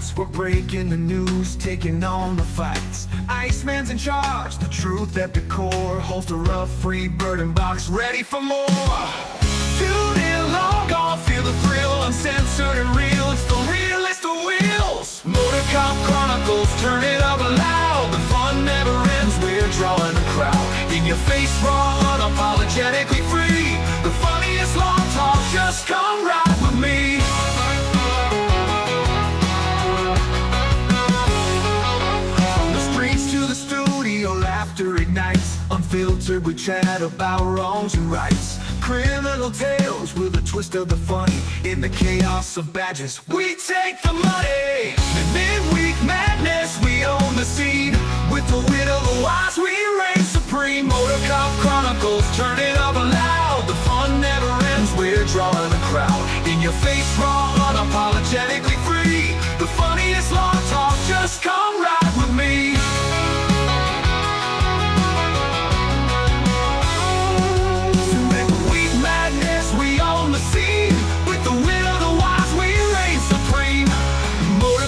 cops, we're breaking the news, taking on the fights. Iceman's in charge, the truth at the core. Holster up, free bird and box, ready for more. Tune in, log on, feel the thrill, uncensored and real. It's the realest of wheels. Motor Cop Chronicles, turn it up loud. The fun never ends, we're drawing a crowd. In your face, raw, unapologetically free. The funniest long talk, just come ride with me. From the streets to the studio, laughter ignites. Unfiltered, we chat about wrongs and rights. Criminal tales with a twist of the funny. In the chaos of badges, we take the money. In midweek madness, we own the scene. With the wit of the wise, we reign supreme. Motor Cop Chronicles, turn it up loud. The fun never ends, we're drawing a crowd. In your face, raw, unapologetically free. The funniest long talk, just come ride with me.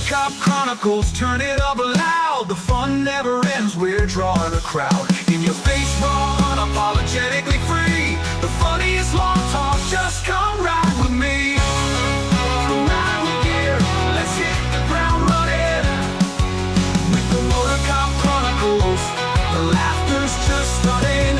Cop Chronicles, turn it up loud. The fun never ends, we're drawing a crowd. In your face, raw, unapologetically free. The funniest long talk, just come ride with me. Ride with gear, let's hit the ground running. With the Motor Cop Chronicles, the laughter's just stunning.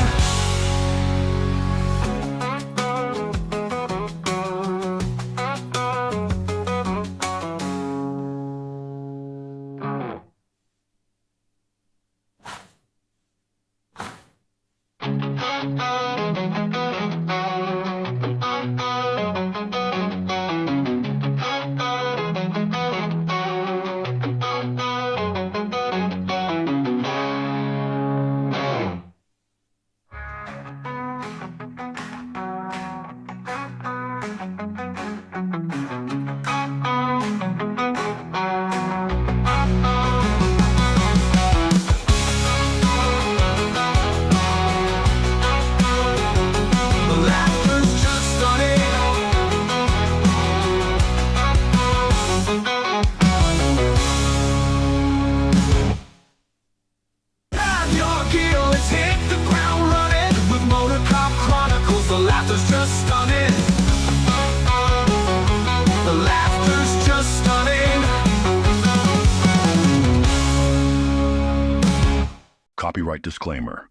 Copyright disclaimer.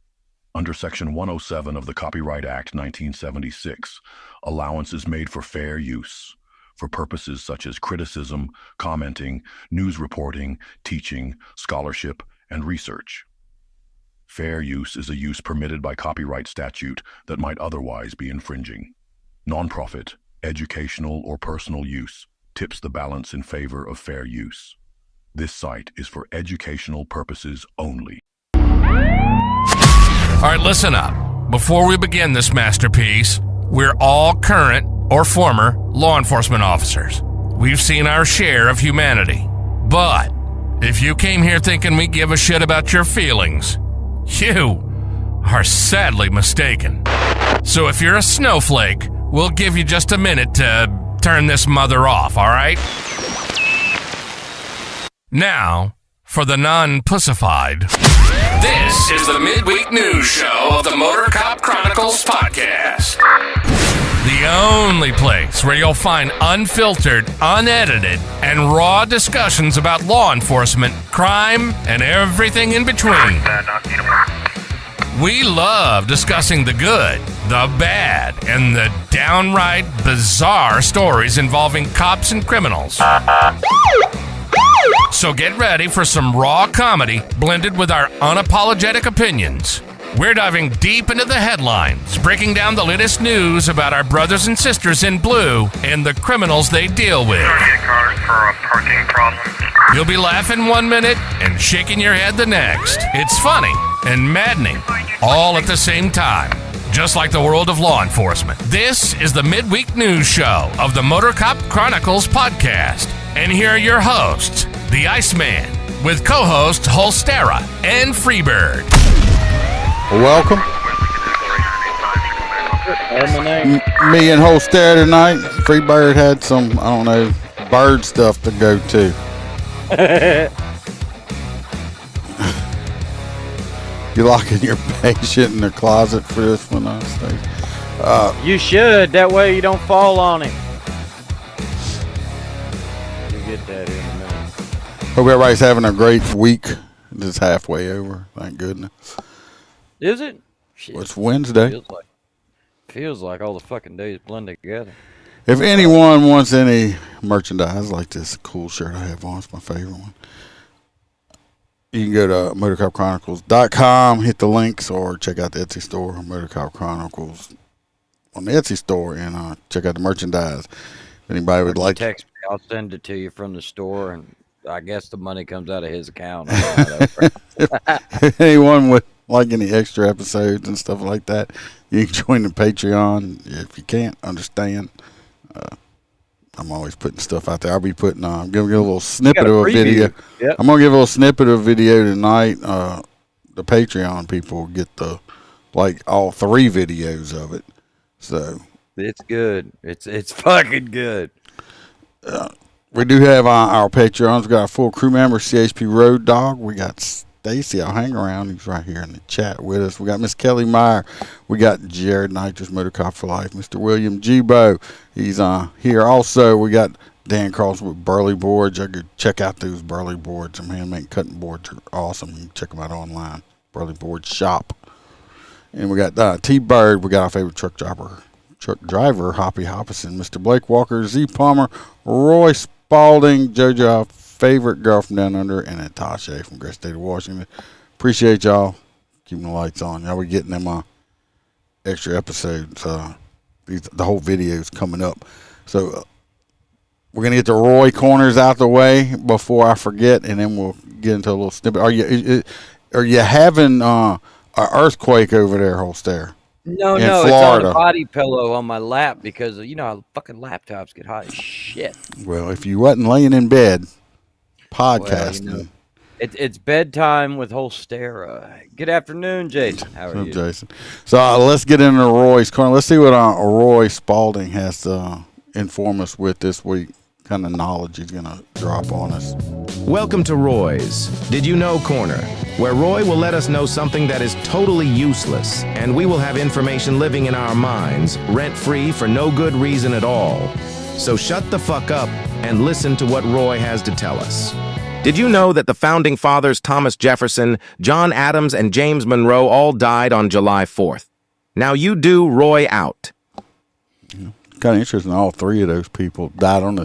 Under Section 107 of the Copyright Act 1976, allowance is made for fair use, for purposes such as criticism, commenting, news reporting, teaching, scholarship, and research. Fair use is a use permitted by copyright statute that might otherwise be infringing. Nonprofit, educational, or personal use tips the balance in favor of fair use. This site is for educational purposes only. All right, listen up. Before we begin this masterpiece, we're all current or former law enforcement officers. We've seen our share of humanity. But if you came here thinking we give a shit about your feelings, you are sadly mistaken. So if you're a snowflake, we'll give you just a minute to turn this mother off, all right? Now, for the non-pussified. This is the midweek news show of the Motor Cop Chronicles podcast. The only place where you'll find unfiltered, unedited, and raw discussions about law enforcement, crime, and everything in between. We love discussing the good, the bad, and the downright bizarre stories involving cops and criminals. So get ready for some raw comedy blended with our unapologetic opinions. We're diving deep into the headlines, breaking down the latest news about our brothers and sisters in blue and the criminals they deal with. You'll be laughing 1 minute and shaking your head the next. It's funny and maddening, all at the same time, just like the world of law enforcement. This is the midweek news show of the Motor Cop Chronicles podcast. And here are your hosts, the Iceman, with co-hosts Holstera and Freebird. Welcome. Me and Holstera tonight. Freebird had some, bird stuff to go to. You locking your patient in the closet for this one, Stacey? You should. That way you don't fall on him. You get that in a minute. Hope everybody's having a great week. It's halfway over, thank goodness. Is it? Shit. It's Wednesday. Feels like all the fucking days blend together. If anyone wants any merchandise like this cool shirt I have on, it's my favorite one. You can go to motorcopchronicles.com, hit the links, or check out the Etsy store, Motorcop Chronicles, on the Etsy store, and check out the merchandise. If anybody would like, text me, I'll send it to you from the store, and I guess the money comes out of his account. if anyone would like any extra episodes and stuff like that, you can join the Patreon. If you can't understand, I'm always putting stuff out there. I'll be putting, I'm going to give a little snippet of a video. Yep. I'm going to give a little snippet of a video tonight. The Patreon people get all 3 videos of it. So it's good. It's fucking good. We do have our Patreons. We got a full crew member, CHP Road Dog. We got Stacy. I'll hang around. He's right here in the chat with us. We got Miss Kelly Meyer. We got Jared Nitrous, Motor Cop for Life. Mr. William Gibo. He's here also. We got Dan Cross with Burley Boards. I could check out those Burley Boards. Some handmade cutting boards are awesome. You can check them out online. Burley Boards Shop. And we got T-Bird. We got our favorite truck driver, Hoppy Hoppison. Mr. Blake Walker, Z Palmer, Roy Spalding, JoJo, our favorite girl from down under, and Natasha from Great State of Washington. Appreciate y'all keeping the lights on. Y'all be getting them extra episodes. The whole video is coming up. So we're going to get the Roy corners out the way before I forget, and then we'll get into a little snippet. Are you having an earthquake over there, Holster? No, in it's Florida? on a body pillow on my lap because, you know, how fucking laptops get hot as shit. Well, if you wasn't laying in bed podcasting. Well, you know, it's bedtime with Holstera. Good afternoon, Jason. How are you? Jason. So let's get into Roy's corner. Let's see what Roy Spalding has to inform us with this week. Kind of knowledge he's going to drop on us. Welcome to Roy's Did You Know Corner, where Roy will let us know something that is totally useless, and we will have information living in our minds, rent-free for no good reason at all. So shut the fuck up and listen to what Roy has to tell us. Did you know that the founding fathers Thomas Jefferson, John Adams, and James Monroe all died on July 4th? Now you do Roy out. Yeah. Kind of interesting. All 3 of those people died on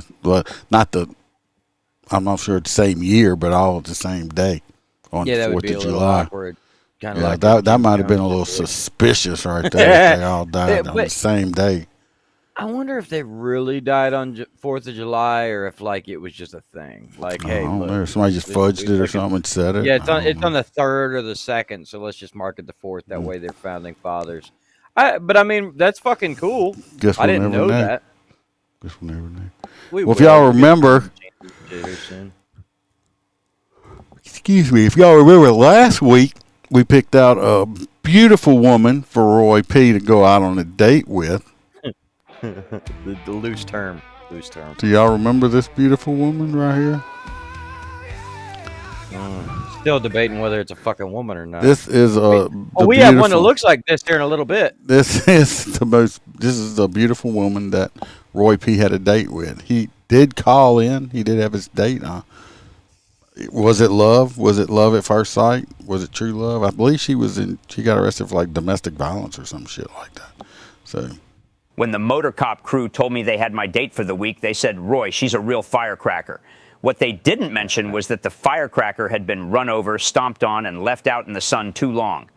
I'm not sure it's the same year, but all at the same day on the 4th of July. Awkward. That might have been a little suspicious right there. If they all died on the same day. I wonder if they really died on 4th of July or if, it was just a thing. Hey, look, somebody just fudged it or something and said it. Yeah, it's on the 3rd or the 2nd, so let's just mark it the 4th. That way they're founding fathers. But, I mean, that's fucking cool. Guess we'll I didn't know that. Guess we'll never know. Well, if y'all remember... Excuse me. If y'all remember last week, we picked out a beautiful woman for Roy P. to go out on a date with. the loose term. Do y'all remember this beautiful woman right here? Still debating whether it's a fucking woman or not. This is we have one that looks like this here in a little bit. This is the beautiful woman that Roy P. had a date with. He did call in. He did have his date. Was it love? Was it love at first sight? Was it true love? I believe she got arrested for domestic violence or some shit like that. So when the motor cop crew told me they had my date for the week, they said, Roy, she's a real firecracker. What they didn't mention was that the firecracker had been run over, stomped on, and left out in the sun too long.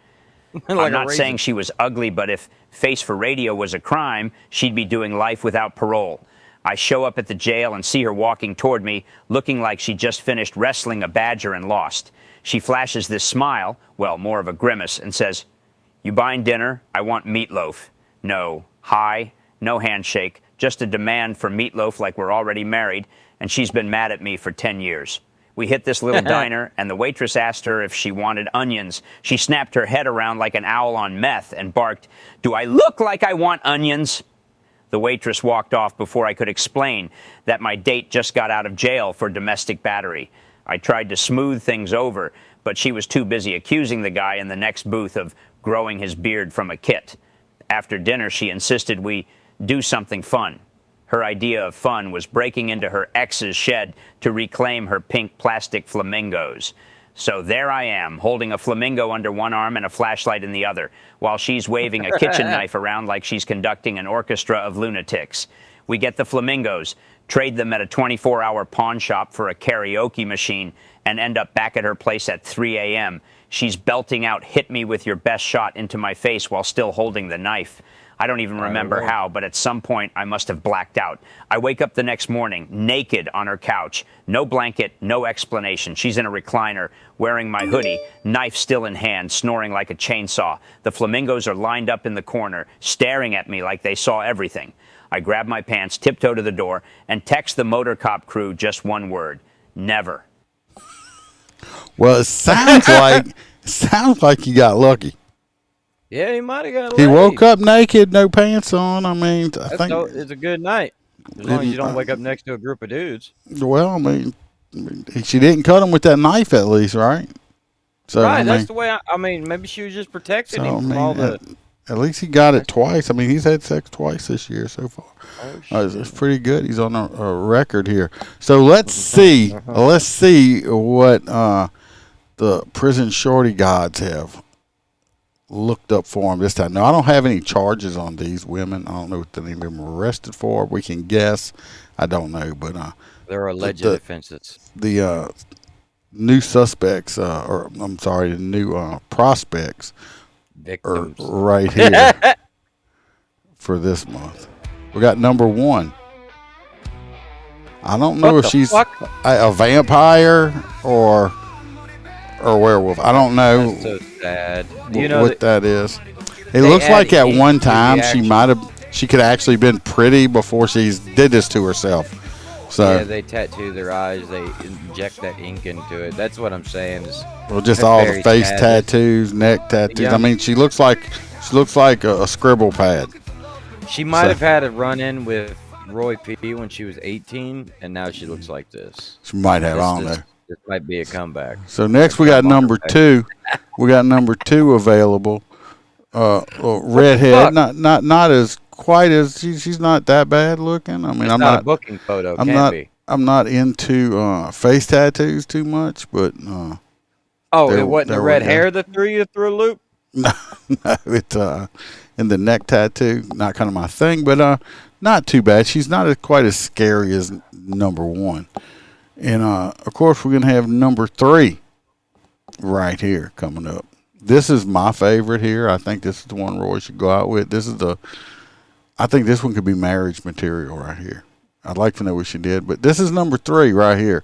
I'm not saying she was ugly, but if face for radio was a crime, she'd be doing life without parole. I show up at the jail and see her walking toward me, looking like she just finished wrestling a badger and lost. She flashes this smile, well, more of a grimace, and says, "You buying dinner? I want meatloaf." No. Hi. No handshake. Just a demand for meatloaf like we're already married, and she's been mad at me for 10 years. We hit this little diner, and the waitress asked her if she wanted onions. She snapped her head around like an owl on meth and barked, "Do I look like I want onions?" The waitress walked off before I could explain that my date just got out of jail for domestic battery. I tried to smooth things over, but she was too busy accusing the guy in the next booth of growing his beard from a kit. After dinner, she insisted we do something fun. Her idea of fun was breaking into her ex's shed to reclaim her pink plastic flamingos. So there I am, holding a flamingo under one arm and a flashlight in the other, while she's waving a kitchen knife around like she's conducting an orchestra of lunatics. We get the flamingos, trade them at a 24-hour pawn shop for a karaoke machine, and end up back at her place at 3 a.m. She's belting out "Hit me with your best shot" into my face while still holding the knife. I don't even remember how, but at some point I must have blacked out. I wake up the next morning, naked on her couch. No blanket, no explanation. She's in a recliner, wearing my hoodie, knife still in hand, snoring like a chainsaw. The flamingos are lined up in the corner, staring at me like they saw everything. I grab my pants, tiptoe to the door, and text the motor cop crew just one word: never. Well, it sounds like you got lucky. Yeah, he might have got. He woke up naked, no pants on. I mean, I think it's a good night as long as you don't wake up next to a group of dudes. Well, I mean, she didn't cut him with that knife, at least, right? So, right, I mean, that's the way. I mean, maybe she was just protecting him from all the. At least he got it twice. I mean, he's had sex twice this year so far. It's pretty good. He's on a record here. So let's see. Let's see what the prison shorty gods have looked up for him this time. Now, I don't have any charges on these women. I don't know what any of them were arrested for. We can guess. I don't know, but they're alleged offenses. The new suspects, or I'm sorry, the new prospects, victims, are right here for this month. We got number 1. I don't know if she's a vampire or werewolf. I don't know. That's so sad. What that is. It looks like at one time she could actually been pretty before she did this to herself. So yeah, they tattoo their eyes. They inject that ink into it. That's what I'm saying. Well, just all the face tattoos, neck tattoos. Yeah. I mean, she looks like a scribble pad. She might have had a run-in with Roy P. when she was 18, and now she looks like this. She might have. I don't know. This might be a comeback. So next we got number 2. We got number 2 available. Redhead, not as quite as she's not that bad looking. I mean, I'm not a booking photo. I'm not into face tattoos too much, but it wasn't the red hair that threw you through a loop. No, it's in the neck tattoo, not kind of my thing, but not too bad. She's not quite as scary as number 1. And, of course, we're going to have number 3 right here coming up. This is my favorite here. I think this is the one Roy should go out with. I think this one could be marriage material right here. I'd like to know what she did, but this is number 3 right here.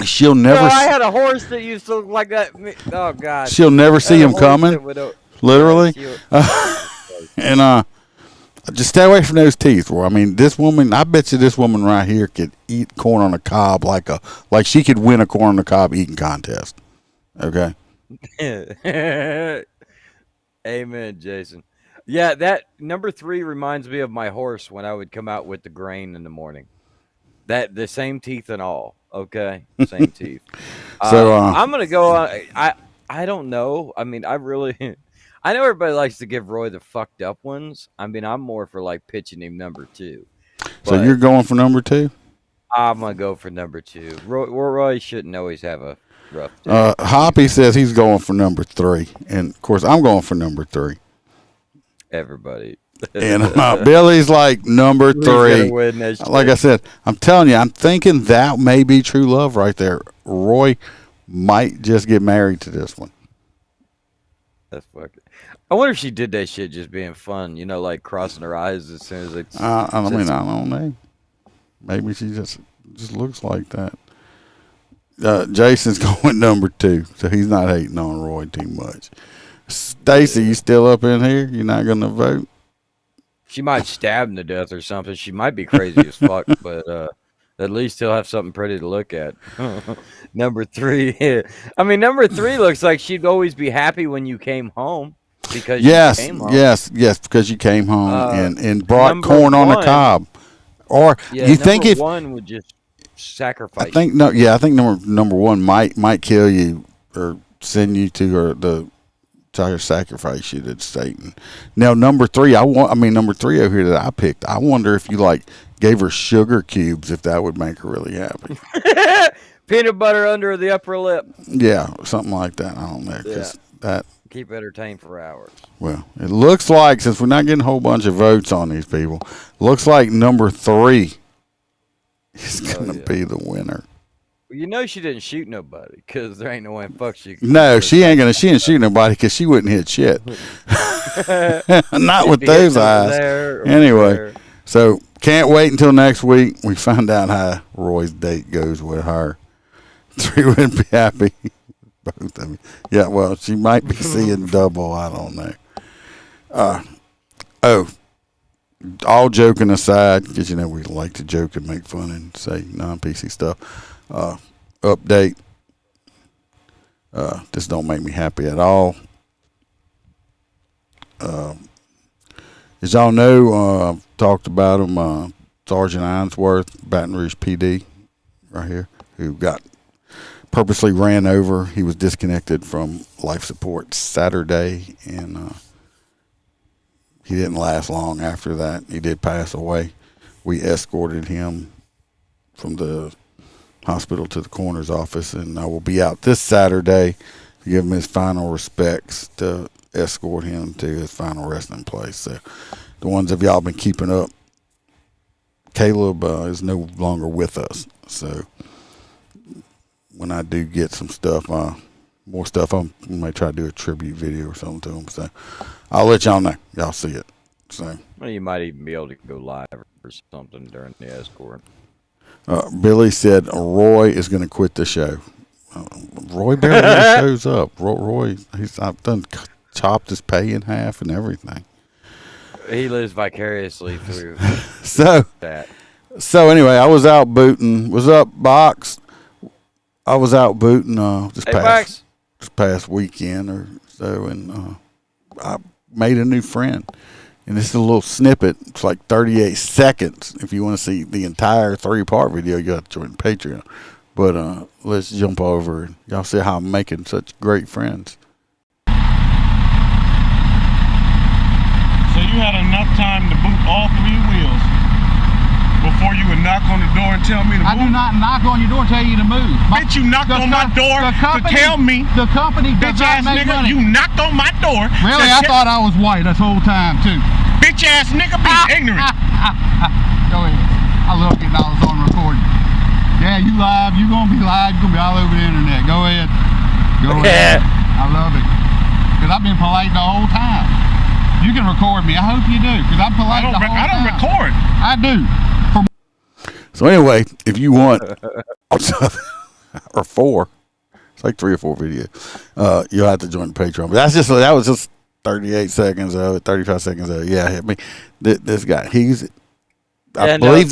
She'll never. I had a horse that used to look like that. Oh God. She'll never see him coming. Literally. And just stay away from those teeth. Well, I mean, this woman. I bet you this woman right here could eat corn on the cob like she could win a corn on the cob eating contest. Okay. Amen, Jason. Yeah, that number 3 reminds me of my horse when I would come out with the grain in the morning. That the same teeth and all. Okay, same teeth. So I'm gonna go on. I don't know. I mean, I know everybody likes to give Roy the fucked up ones. I mean, I'm more for like pitching him number 2. So you're going for number 2? I'm gonna go for number 2. Roy shouldn't always have a rough day. Hoppy says he's going for number 3, and of course I'm going for number 3. Everybody. And Billy's like number 3. Like I said, I'm telling you, I'm thinking that may be true love right there. Roy might just get married to this one. That's fucking. I wonder if she did that shit just being fun, like crossing her eyes as soon as it. I don't know. Maybe she just looks like that. Jason's going number 2, so he's not hating on Roy too much. Stacy, you still up in here? You're not going to vote? She might stab him to death or something. She might be crazy as fuck, but at least he'll have something pretty to look at. Number 3. I mean, number 3 looks like she'd always be happy when you came home. Because you came home. Yes, because you came home and brought corn on the cob. Or you think if 1 would just sacrifice. I think number one might kill you or send you to the try to sacrifice you to Satan. Now number three number three over here that I picked, I wonder if you like gave her sugar cubes, if that would make her really happy. Peanut butter under the upper lip. Yeah, something like that. I don't know, because that keep entertained for hours. Well, it looks like, since we're not getting a whole bunch of votes on these people, looks like number three is going to be the winner. Well, you know she didn't shoot nobody, because there ain't no way in fuck she. No, she ain't shoot nobody, because she wouldn't hit shit. Not with those eyes. Anyway, so can't wait until next week. We find out how Roy's date goes with her. Three would be happy. Both of me. Yeah, well, she might be seeing double. I don't know. All joking aside, because we like to joke and make fun and say non-PC stuff. Update. This don't make me happy at all. As y'all know, I've talked about him, Sergeant Ainsworth, Baton Rouge PD, right here, who got purposely ran over. He was disconnected from life support Saturday, and he didn't last long after that. He did pass away. We escorted him from the hospital to the coroner's office, and I will be out this Saturday to give him his final respects, to escort him to his final resting place. So the ones of y'all been keeping up, Caleb is no longer with us. So when I do get some stuff, more stuff, I might try to do a tribute video or something to him. So I'll let y'all know. Y'all see it. So well, you might even be able to go live or something during the escort. Billy said Roy is going to quit the show. Roy barely shows up. Roy, I've done chopped his pay in half and everything. He lives vicariously through that. So anyway, I was out booting. What's up, Box? I was out booting this past weekend or so, and I made a new friend. And this is a little snippet. It's like 38 seconds. If you want to see the entire 3-part video, you have to join Patreon. But let's jump over and y'all see how I'm making such great friends. So you had enough time to boot all 3 wheels before you would knock on the door and tell me to move? I do not knock on your door and tell you to move. Bitch, you knocked on my door to tell me. The company does bitch not ass make nigga, money. you knocked on my door. Really? I thought I was white this whole time, too. Bitch ass nigga, be ignorant. Go ahead. I love getting all this on recording. Yeah, you live. You going to be live. You're going to be all over the internet. Go ahead. Go ahead. I love it. Because I've been polite the whole time. You can record me. I hope you do. Because I'm polite the whole time. I don't record. I do. So anyway, if you want, or 4, it's like 3 or 4 videos, you'll have to join the Patreon. But that was just 38 seconds of it, 35 seconds of it. Yeah, hit me. This guy, I believe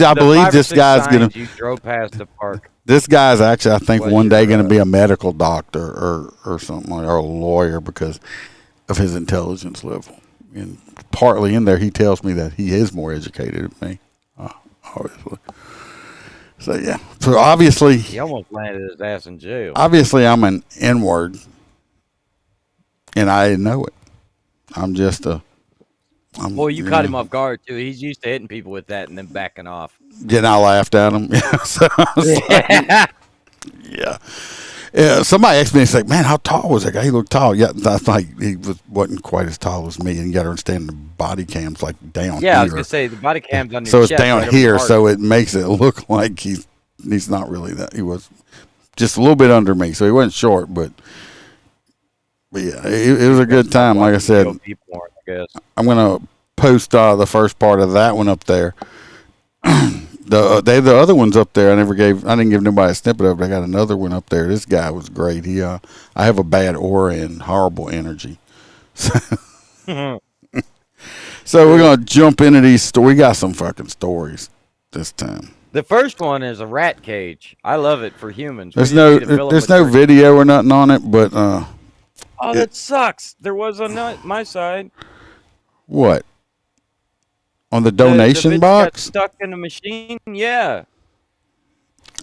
this guy's gonna. You drove past the park. This guy's actually, I think, one day going to be a medical doctor or something, or a lawyer because of his intelligence level. And partly in there, he tells me that he is more educated than me, obviously. So yeah. So obviously, he almost landed his ass in jail. Obviously, I'm an N-word, and I didn't know it. I'm just a. Well, you caught him off guard too. He's used to hitting people with that and then backing off. Then I laughed at him. So I was like, yeah. Somebody asked me, it's like, man, how tall was that guy? He looked tall. Yeah, that's like he wasn't quite as tall as me, and you got to understand the body cam's like down here. Yeah, I was gonna say the body cam's on your so chest. It's down here, so it makes it look like he's not really that. He was just a little bit under me, so he wasn't short, but yeah, it was a good time. Like I said, I'm gonna post the first part of that one up there. The other ones up there, I didn't give nobody a snippet of it. I got another one up there. This guy was great. I have a bad aura and horrible energy. So we're gonna jump into these. We got some fucking stories this time. The first one is a rat cage. I love it for humans. There's no video or nothing on it, but oh, that sucks. There was on my side. What? On the donation the box? got stuck in the machine. Yeah.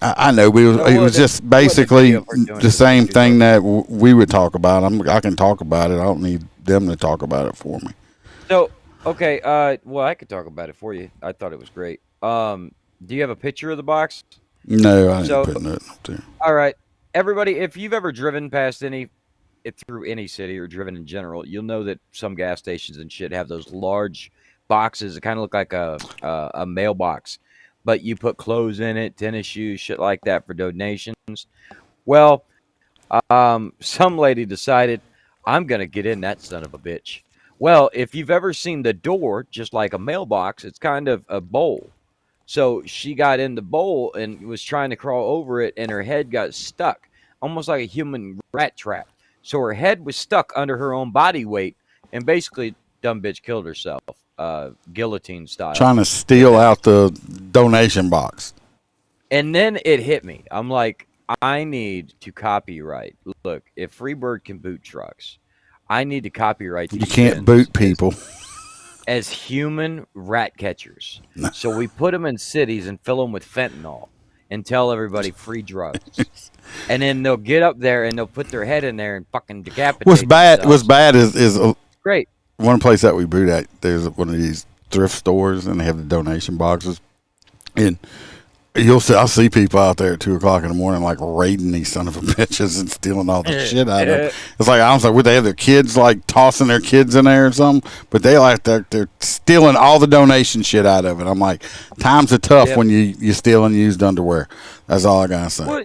I know, but it was just basically the same thing that we would talk about. I can talk about it. I don't need them to talk about it for me. So, okay, well, I could talk about it for you. I thought it was great. Do you have a picture of the box? No, I didn't put nothing up there. All right, everybody, if you've ever driven past through any city or driven in general, you'll know that some gas stations and shit have those large boxes that kind of look like a mailbox, but you put clothes in it, tennis shoes, shit like that for donations. Well, some lady decided, I'm going to get in that son of a bitch. Well, if you've ever seen the door, just like a mailbox, it's kind of a bowl. So she got in the bowl and was trying to crawl over it, and her head got stuck, almost like a human rat trap. So her head was stuck under her own body weight, and basically, dumb bitch killed herself, guillotine style. Trying to steal out the donation box. And then it hit me. I'm like, I need to copyright. Look, if Freebird can boot trucks, I need to copyright these. You can't boot people. As human rat catchers. So we put them in cities and fill them with fentanyl and tell everybody free drugs. And then they'll get up there and they'll put their head in there and fucking decapitate What's bad is great. One place that we boot at, there's one of these thrift stores and they have the donation boxes. And I'll see people out there at 2:00 in the morning, like raiding these son of a bitches and stealing all the shit out of them. It's like, I was like, would they have their kids like tossing their kids in there or something? But they're stealing all the donation shit out of it. I'm like, times are tough when you're stealing used underwear. That's all I gotta say. Well,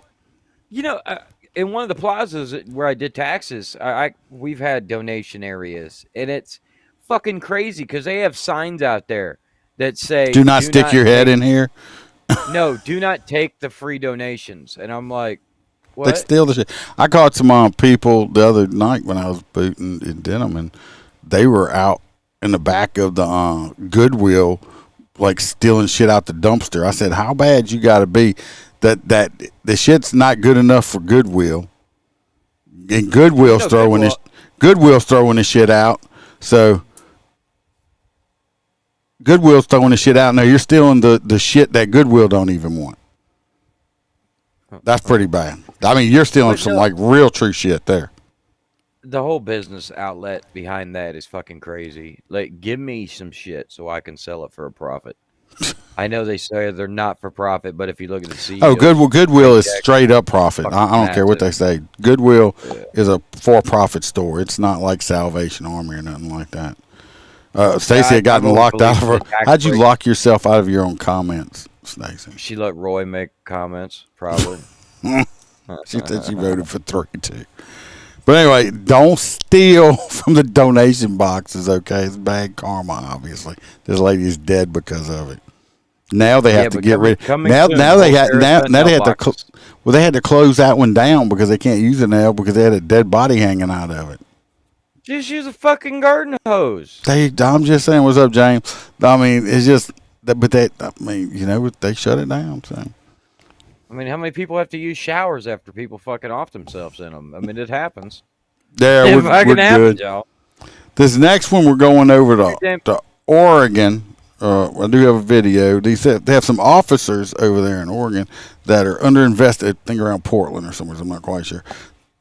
you know, in one of the plazas where I did taxes, we've had donation areas, and it's fucking crazy because they have signs out there that say, "Do not stick your head in here." No, do not take the free donations. And I'm like, what? They steal the shit. I caught some people the other night when I was booting in Denham, and they were out in the back of the Goodwill, like stealing shit out the dumpster. I said, how bad you got to be that the shit's not good enough for Goodwill, and Goodwill's throwing the shit out. So Goodwill's throwing the shit out. Now you're stealing the shit that Goodwill don't even want. That's pretty bad. I mean, you're stealing some like real true shit there. The whole business outlet behind that is fucking crazy. Like, give me some shit so I can sell it for a profit. I know they say they're not for profit, but if you look at the CEO, Goodwill is straight up profit. I don't care what they say. Goodwill is a for-profit store. It's not like Salvation Army or nothing like that. Stacy had gotten locked out of her. How'd you lock yourself out of your own comments, Stacy? She let Roy make comments, probably. She said she voted for 3 too. But anyway, don't steal from the donation boxes, okay? It's bad karma, obviously. This lady is dead because of it. Now they have to get rid. Now they had to. Well, they had to close that one down because they can't use it now because they had a dead body hanging out of it. Just use a fucking garden hose. I'm just saying, what's up, James? I mean, it's just, but they shut it down. So, I mean, how many people have to use showers after people fucking off themselves in them? I mean, it happens. Yeah, we're good. Y'all. This next one, we're going over to Oregon. I do have a video. They have some officers over there in Oregon that are under investigation. I think around Portland or somewhere. I'm not quite sure.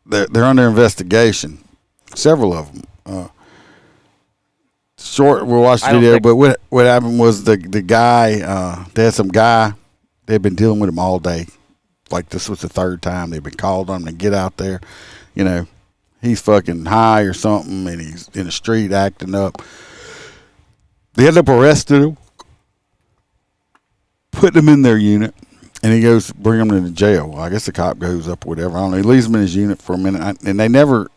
They're under investigation. Several of them. We'll watch the video, but what happened was the guy, they had some guy, they've been dealing with him all day. Like this was the 3rd time they've been called on to get out there. You know, he's fucking high or something, and he's in the street acting up. They end up arresting him, putting him in their unit, and he goes, bring him to the jail. Well, I guess the cop goes up or whatever. I don't know. He leaves him in his unit for a minute, and they never...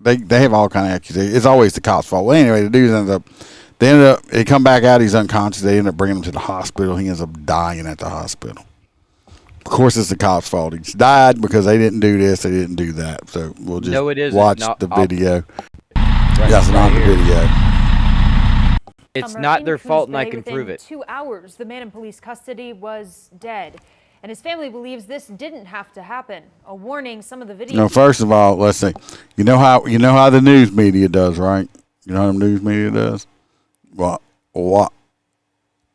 They have all kind of accusations. It's always the cop's fault. Well, anyway, the dude they come back out, he's unconscious. They end up bringing him to the hospital. He ends up dying at the hospital. Of course, it's the cop's fault. He's died because they didn't do this, they didn't do that. So we'll just watch the video. That's not the video. It's not their fault, and I can prove it. 2 hours, the man in police custody was dead. And his family believes this didn't have to happen. A warning, some of the videos... No, first of all, let's see. You know how the news media does, right? You know how the news media does? Well,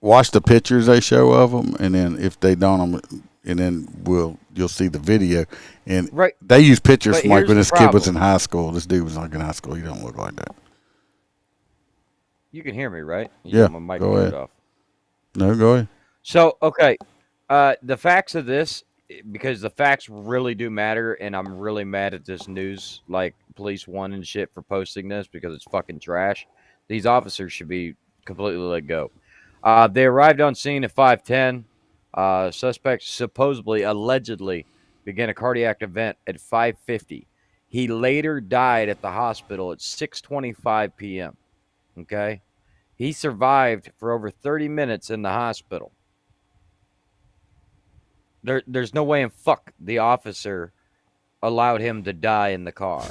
watch the pictures they show of them, and then if they don't, and then you'll see the video. And Right. they use pictures But from like here's when the this kid was problem. in high school. This dude was like in high school. He don't look like that. You can hear me, right? Yeah, My mic go turned ahead. off. No, go ahead. So, okay. The facts of this, because the facts really do matter, and I'm really mad at this news, like Police One and shit, for posting this because it's fucking trash. These officers should be completely let go. They arrived on scene at 5:10. Suspect supposedly, allegedly, began a cardiac event at 5:50. He later died at the hospital at 6:25 p.m. Okay? He survived for over 30 minutes in the hospital. There's no way in fuck the officer allowed him to die in the car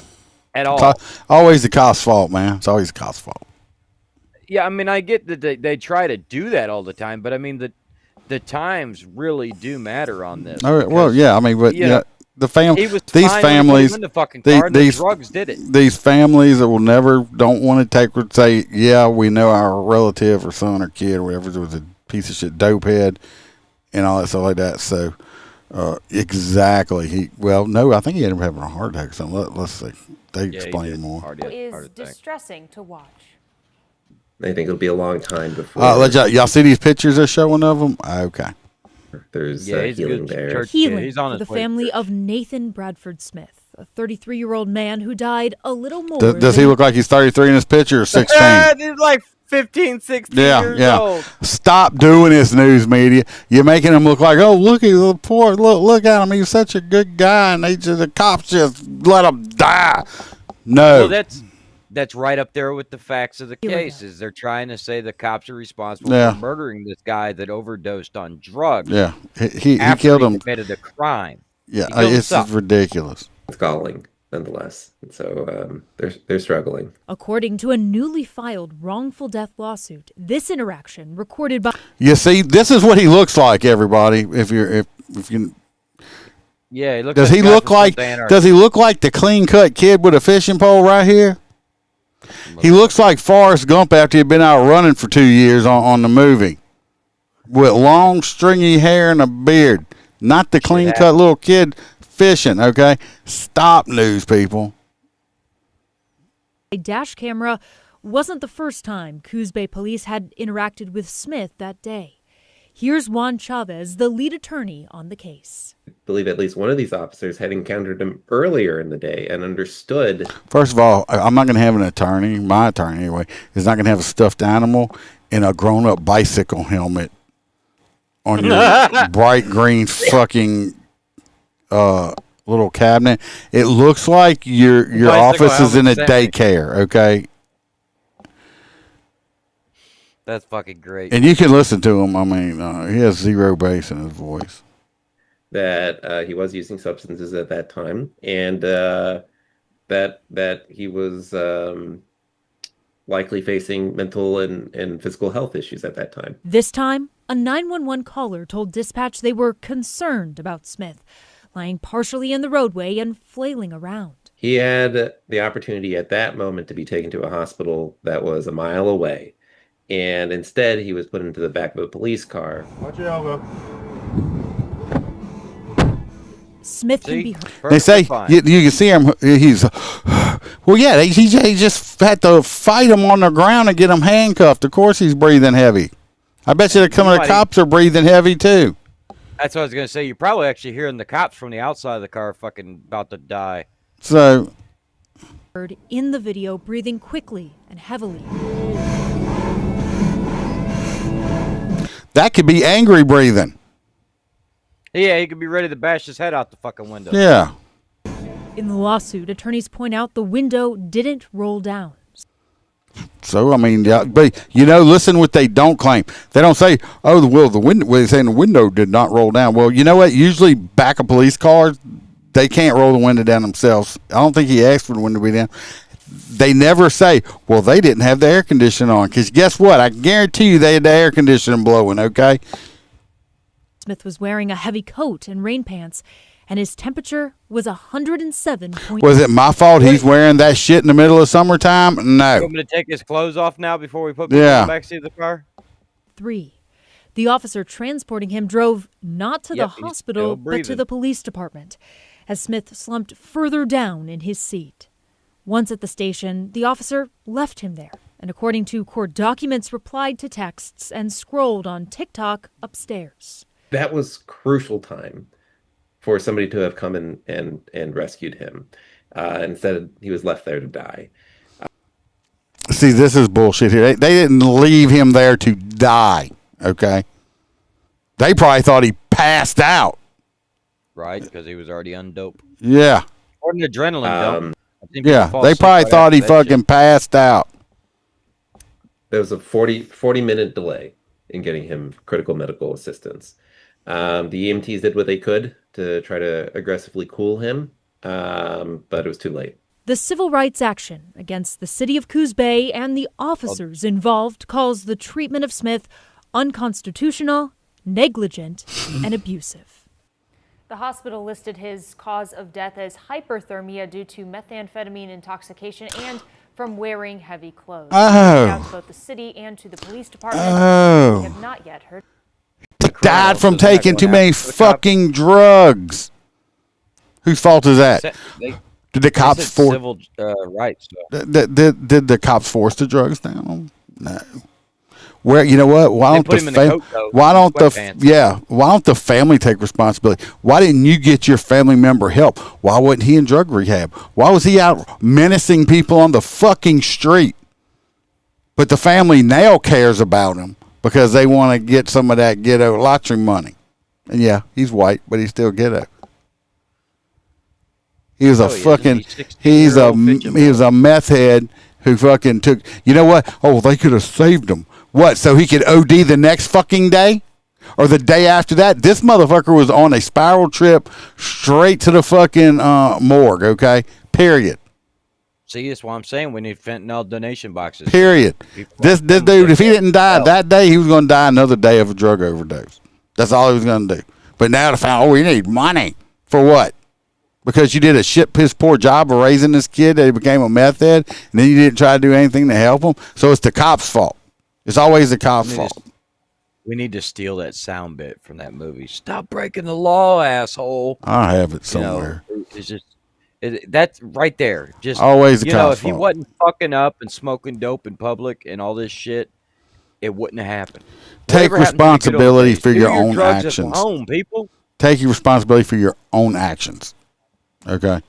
at all. Always the cop's fault, man. It's always the cop's fault. Yeah, I mean, I get that they try to do that all the time, but I mean, the times really do matter on this. Oh, well, yeah, I mean, but you know, the family, he was these fine when he put him families, in the fucking car, and the these drugs did it. These families that will never don't want to say, yeah, we know our relative or son or kid or whatever was a piece of shit dope head and all that stuff like that. So, exactly. No, I think he ended up having a heart attack or something. Let's see. They explain more. Is distressing to watch. I think it'll be a long time before. Y'all see these pictures they're showing of them? Okay. There's he's healing there. Healing he's on for his the way to family church. of Nathan Bradford Smith, a 33-year-old man who died a little more. Does he look like he's 33 in this picture or 16? He's like 15, 16 Yeah, years yeah. old. Stop doing this, news media. You're making him look like, oh, look at the poor, look at him. He's such a good guy, and the cops just let him die. No. Well, that's right up there with the facts of the case. Is they're trying to say the cops are responsible Yeah. for murdering this guy that overdosed on drugs. Yeah, he after killed he him. committed a crime. Yeah, He killed it's himself. ridiculous. It's galling, nonetheless. And so they're struggling. According to a newly filed wrongful death lawsuit, this interaction recorded by You see, this is what he looks like, everybody. If you Yeah, he looks does like he the guy look from like Sons of Anarchy. does he look like the clean cut kid with a fishing pole right here? He looks like Forrest Gump after he'd been out running for 2 years on the movie, with long stringy hair and a beard. Not the clean cut little kid fishing. Okay, stop, news people. a dash camera wasn't the first time Coos Bay police had interacted with Smith that day. Here's Juan Chavez, the lead attorney on the case. I believe at least one of these officers had encountered him earlier in the day and understood. First of all, I'm not going to have an attorney. My attorney, anyway, is not going to have a stuffed animal in a grown-up bicycle helmet on your bright green fucking little cabinet. It looks like your Bicycle office is in a helmet setting. daycare, okay? That's fucking great. And you can listen to him. I mean, he has zero bass in his voice. That he was using substances at that time, and that he was likely facing mental and physical health issues at that time. This time, a 911 caller told dispatch they were concerned about Smith, lying partially in the roadway and flailing around. He had the opportunity at that moment to be taken to a hospital that was a mile away, and instead he was put into the back of a police car. Watch your elbow. Smith can be heard. They say you can see him. He's well, yeah. He just had to fight him on the ground and get him handcuffed. Of course, he's breathing heavy. I bet you the cops are breathing heavy too. That's what I was gonna say. You're probably actually hearing the cops from the outside of the car, fucking about to die. So, Heard in the video, breathing quickly and heavily. that could be angry breathing. Yeah, he could be ready to bash his head out the fucking window. Yeah. In the lawsuit, attorneys point out the window didn't roll down. So I mean, yeah, but listen what they don't claim. They don't say, "Oh, well, the window." They're saying the window did not roll down. Well, you know what? Usually, back of police cars, they can't roll the window down themselves. I don't think he asked for the window to be down. They never say, "Well, they didn't have the air conditioning on," because guess what? I guarantee you, they had the air conditioning blowing. Okay. Smith was wearing a heavy coat and rain pants, and his temperature was 107. Was it my fault he's wearing that shit in the middle of summertime? You No. want me to take his clothes off now before we put him Yeah. in the backseat of the car? 3. The officer transporting him drove not to the Yep, he's hospital, still but to breathing. the police department Still but to the police department, as Smith slumped further down in his seat. Once at the station, the officer left him there, and according to court documents, replied to texts and scrolled on TikTok upstairs. That was crucial time for somebody to have come in and rescued him. Instead, he was left there to die. See, this is bullshit here. They didn't leave him there to die, okay? They probably thought he passed out. Right, because he was already undoped. Yeah. Or an adrenaline dope. Yeah, they probably thought he fucking passed out. There was a 40-minute delay in getting him critical medical assistance. The EMTs did what they could to try to aggressively cool him, but it was too late. The civil rights action against the city of Coos Bay and the officers involved calls the treatment of Smith unconstitutional, negligent, and abusive. The hospital listed his cause of death as hyperthermia due to methamphetamine intoxication and from wearing heavy clothes. Out to both the city and to the police department. We have not yet heard. Died from taking too many fucking drugs. Whose fault is that? Did the cops force civil rights? Did the cops force the drugs down on them? No. Where, you know what? Why don't the family take responsibility? Why didn't you get your family member help? Why wasn't he in drug rehab? Why was he out menacing people on the fucking street? But the family now cares about him because they want to get some of that ghetto lottery money. And yeah, he's white, but he's still ghetto. He was he was a meth head who fucking took, you know what? Oh, they could have saved him. What, so he could OD the next fucking day? Or the day after that? This motherfucker was on a spiral trip straight to the fucking morgue, okay? Period. See, that's why I'm saying we need fentanyl donation boxes. Period. This dude, if he didn't die that day, he was going to die another day of a drug overdose. That's all he was going to do. But now to find, we need money. For what? Because you did a shit piss poor job of raising this kid that he became a meth head, and then you didn't try to do anything to help him? So it's the cop's fault. It's always the cop's fault. We need to steal that sound bit from that movie. Stop breaking the law, asshole. I have it somewhere. It's just that's right there. Just always the cop's if he fault. wasn't fucking up and smoking dope in public and all this shit, it wouldn't have happened. Take responsibility for your own drugs actions. At home, people. Take your responsibility for your own actions. Okay.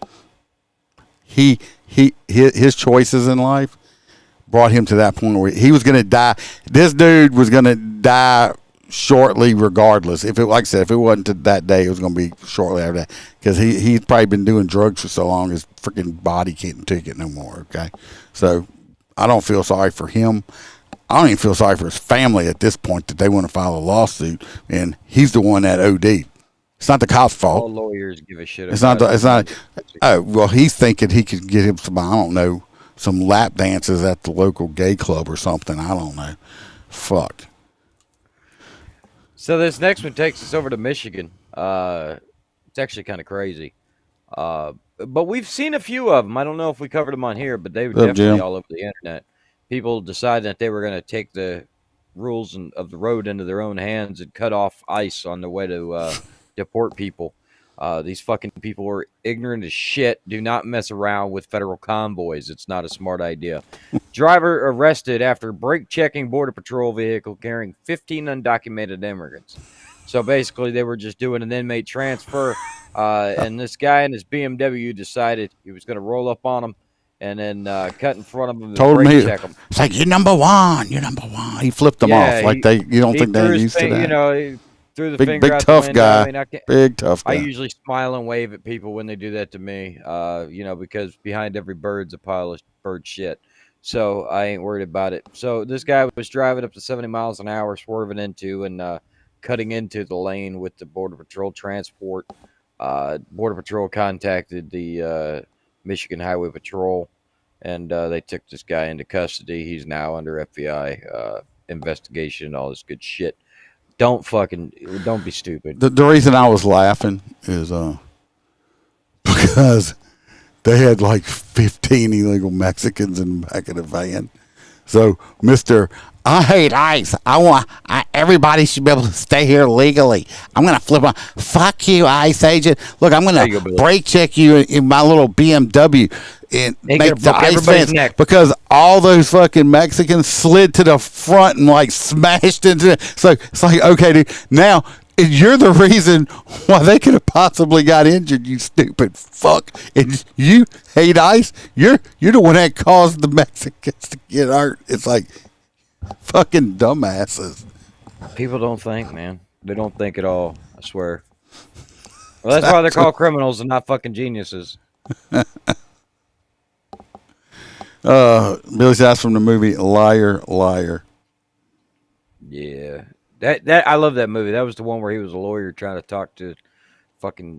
His choices in life brought him to that point where he was going to die. This dude was going to die shortly, regardless. If it, like I said, if it wasn't to that day, it was going to be shortly after that. Because he's probably been doing drugs for so long, his freaking body can't take it no more. Okay, so I don't feel sorry for him. I don't even feel sorry for his family at this point that they want to file a lawsuit, and he's the one that OD'd. It's not the cop's fault. All lawyers give a shit. It's not. Oh well, he's thinking he could get him some. I don't know. Some lap dances at the local gay club or something. I don't know. Fuck. So this next one takes us over to Michigan. It's actually kind of crazy. But we've seen a few of them. I don't know if we covered them on here, but they were definitely all over the internet. People decided that they were going to take the rules of the road into their own hands and cut off ICE on the way to deport people. These fucking people were ignorant as shit. Do not mess around with federal convoys. It's not a smart idea. Driver arrested after brake checking Border Patrol vehicle carrying 15 undocumented immigrants. So basically, they were just doing an inmate transfer, and this guy in his BMW decided he was going to roll up on him and then cut in front of him and brake check him. It's like, you're number one. You're number one. He flipped them off like you don't think they're used to that. You know, he threw the finger out tough the window. guy. I mean, big tough guy. I usually smile and wave at people when they do that to me, because behind every bird's a pile of bird shit. So I ain't worried about it. So this guy was driving up to 70 miles an hour, swerving into and cutting into the lane with the Border Patrol transport. Border Patrol contacted the Michigan Highway Patrol, and they took this guy into custody. He's now under FBI investigation and all this good shit. Don't be stupid. The reason I was laughing is because they had like 15 illegal Mexicans in the back of the van. So, Mr. I hate ICE. Everybody should be able to stay here legally. I'm gonna flip on. Fuck you, ICE agent. Look, I'm gonna brake check you in my little BMW and make the ICE fence because all those fucking Mexicans slid to the front and like smashed into it. So it's like, okay, dude, now you're the reason why they could have possibly got injured, you stupid fuck. And you hate ICE. You're the one that caused the Mexicans to get hurt. It's like fucking dumbasses. People don't think, man. They don't think at all. I swear. Well, that's why they're called criminals and not fucking geniuses. Billy Sass from the movie Liar, Liar. Yeah. That I love that movie. That was the one where he was a lawyer trying to talk to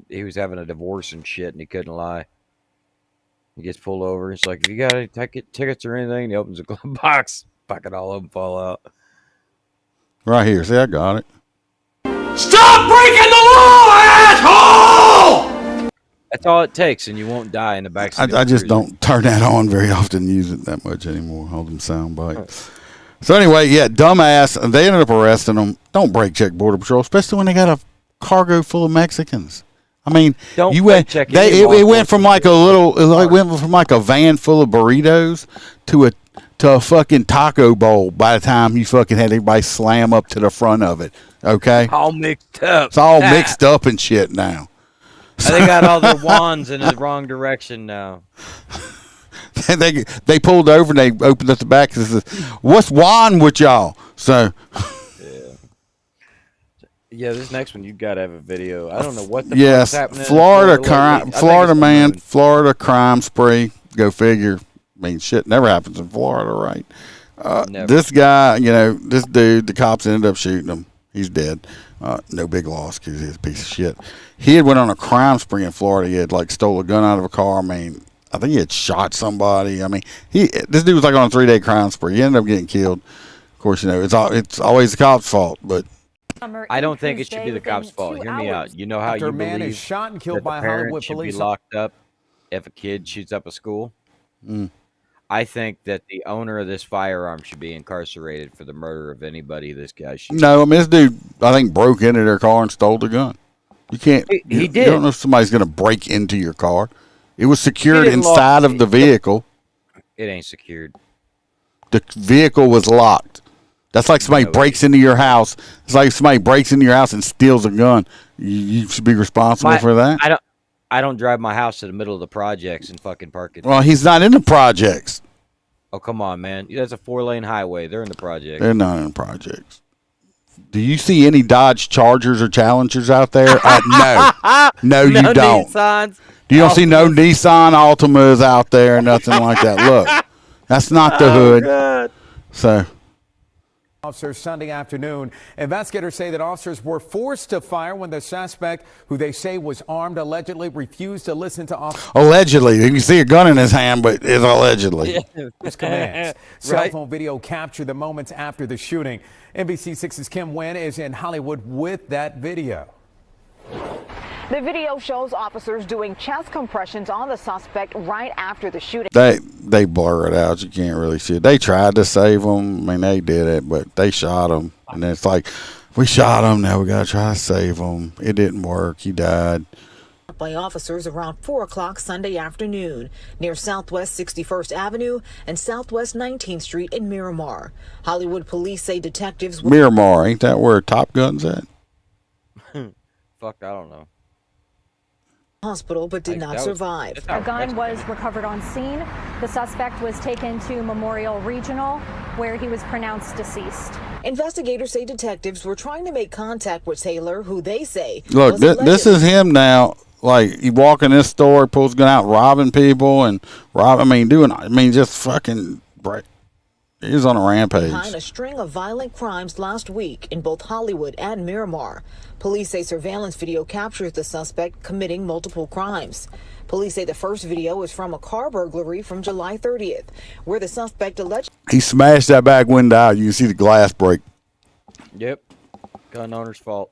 he was having a divorce and shit and he couldn't lie. He gets pulled over. It's like, if you got any tickets or anything, and he opens a glove box. Fucking all of them fall out. Right here. See, I got it. Stop breaking the law, asshole! That's all it takes, and you won't die in the backseat. I just don't turn that on very often, use it that much anymore. Hold them sound bites. So anyway, yeah, dumbass. They ended up arresting them. Don't brake check Border Patrol, especially when they got a cargo full of Mexicans. I mean, it went from like a van full of burritos to a fucking taco bowl by the time you fucking had everybody slam up to the front of it. Okay, all mixed up. It's all mixed up and shit now. They got all their wands in the wrong direction now. They pulled over and they opened up the back and said, "What's wand with y'all?" So. Yeah, this next one you gotta have a video. I don't know what the fuck's happening. Florida crime spree. Go figure. I mean, shit never happens in Florida, right? This guy, this dude, the cops ended up shooting him. He's dead. No big loss because he's a piece of shit. He had went on a crime spree in Florida. He had like stole a gun out of a car. I mean, I think he had shot somebody. I mean, this dude was like on a 3-day crime spree. He ended up getting killed. Of course, it's always the cops' fault, but. I don't think it should be the cops' fault. Hear me out. You know how you believe is shot and killed by Hollywood police should be locked up if a kid shoots up a school? I think that the owner of this firearm should be incarcerated for the murder of anybody this guy shoots. No, I mean, this dude, I think, broke into their car and stole the gun. You can't. He did. You don't know if somebody's going to break into your car. It was secured inside of the vehicle. It ain't secured. The vehicle was locked. That's like somebody breaks into your house. It's like somebody breaks into your house and steals a gun. You should be responsible for that. I don't drive my house to the middle of the projects and fucking park it. Well, he's not in the projects. Oh, come on, man. That's a 4-lane highway. They're in the projects. They're not in the projects. Do you see any Dodge Chargers or Challengers out there? No. No, you don't. Nissans, you don't see no Nissan Altimas out there, nothing like that. Look, that's not the hood. God. So. Officers Sunday afternoon. Investigators say that officers were forced to fire when the suspect, who they say was armed, allegedly refused to listen to officers. Allegedly. You can see a gun in his hand, but it's allegedly. His commands. Cell phone video captured the moments after the shooting. NBC6's Kim Nguyen is in Hollywood with that video. The video shows officers doing chest compressions on the suspect right after the shooting. They blur it out. You can't really see it. They tried to save him. I mean, they did it, but they shot him. And it's like, we shot him. Now we got to try to save him. It didn't work. He died. By officers around 4 o'clock Sunday afternoon near Southwest 61st Avenue and Southwest 19th Street in Miramar. Hollywood police say detectives... Miramar, ain't that where Top Gun's at? Fuck, I don't know. Hospital but did not survive. A gun was recovered on scene. The suspect was taken to Memorial Regional, where he was pronounced deceased. Investigators say detectives were trying to make contact with Taylor, who they say... Look, this is him now. Like, he walk in this store, pulls a gun out, robbing people and just fucking... He was on a rampage. Behind a string of violent crimes last week in both Hollywood and Miramar. Police say surveillance video captures the suspect committing multiple crimes. Police say the first video is from a car burglary from July 30th, where the suspect allegedly... He smashed that back window out. You can see the glass break. Yep. Gun owner's fault.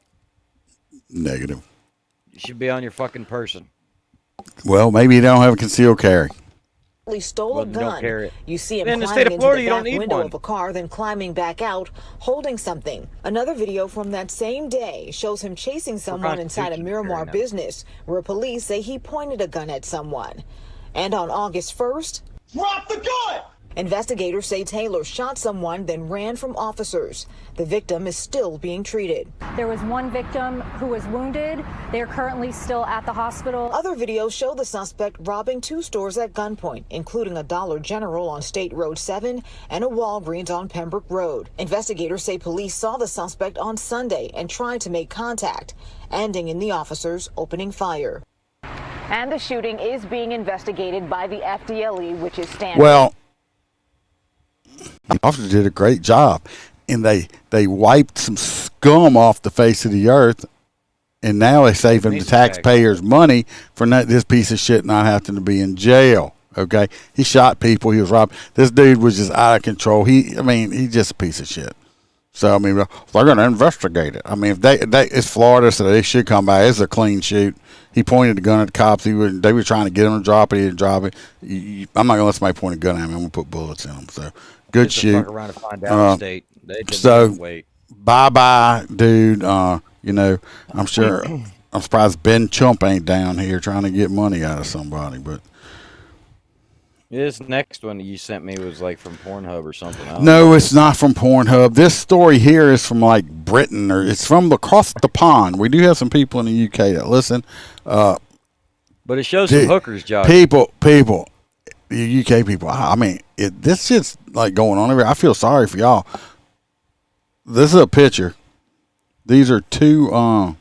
Negative. You should be on your fucking person. Well, maybe you don't have a concealed carry. stole a gun. You see him in the climbing state of Florida, you into don't the back need window one. of a car, then climbing back out, holding something. Another video from that same day shows him chasing someone inside a Miramar business, where police say he pointed a gun at someone. And on August 1st, drop the gun! Investigators say Taylor shot someone, then ran from officers. The victim is still being treated. There was one victim who was wounded. They are currently still at the hospital. Other videos show the suspect robbing 2 stores at gunpoint, including a Dollar General on State Road 7 and a Walgreens on Pembroke Road. Investigators say police saw the suspect on Sunday and tried to make contact, ending in the officers opening fire. And the shooting is being investigated by the FDLE, which is standing. Well, the officers did a great job, and they wiped some scum off the face of the earth, and now they're saving the taxpayers money for this piece of shit not having to be in jail. Okay, he shot people, he was robbed. This dude was just out of control. He's just a piece of shit. So I mean, they're going to investigate it. I mean, if they it's Florida, so they should come by. It's a clean shoot. He pointed the gun at the cops. They were trying to get him to drop it. He didn't drop it. I'm not going to let somebody point a gun at me. I'm going to put bullets in them. So good shoot. Fuck around and find out the state. So bye, dude. I'm sure. I'm surprised Ben Chump ain't down here trying to get money out of somebody. But this next one you sent me was like from Pornhub or something. No, it's not from Pornhub. This story here is from like Britain, or it's from across the pond. We do have some people in the UK that listen. But it shows some hookers, Josh. People, the UK people. I mean, this shit's like going on everywhere. I feel sorry for y'all. This is a picture. These are 2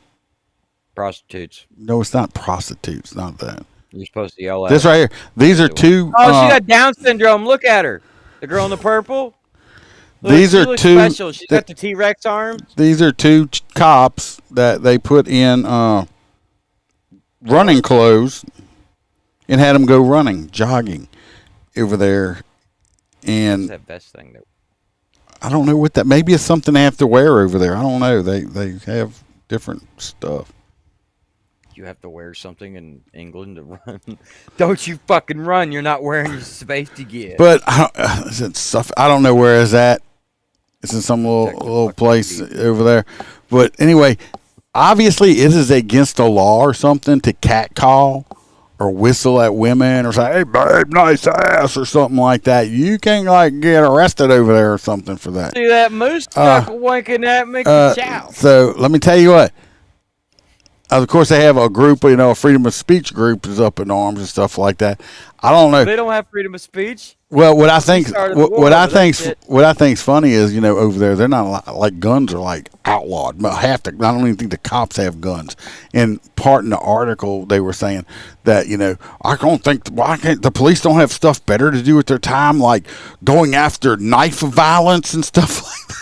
prostitutes. No, it's not prostitutes. Not that. You're supposed to yell at this her. right here. These are 2. Oh, she got Down syndrome. Look at her. The girl in the purple. Look, these are 2. Special. She's got the T-Rex arms. These are 2 cops that they put in running clothes and had them go running, jogging over there. And that vest thing that I don't know what that. Maybe it's something they have to wear over there. I don't know. They have different stuff. You have to wear something in England to run. Don't you fucking run. You're not wearing your safety gear. But I don't know where it's at. It's in some little place over there. But anyway, obviously it is against the law or something to catcall or whistle at women or say, "Hey babe, nice ass," or something like that. You can't like get arrested over there or something for that. See that moose knuckle winking at me? Chow. So let me tell you what. Of course, they have a group, a freedom of speech group is up in arms and stuff like that. I don't know. They don't have freedom of speech. Well, what I think's funny is, over there they're not like guns are like outlawed. I don't even think the cops have guns. And part in the article they were saying that I don't think why can't the police don't have stuff better to do with their time, like going after knife violence and stuff like that.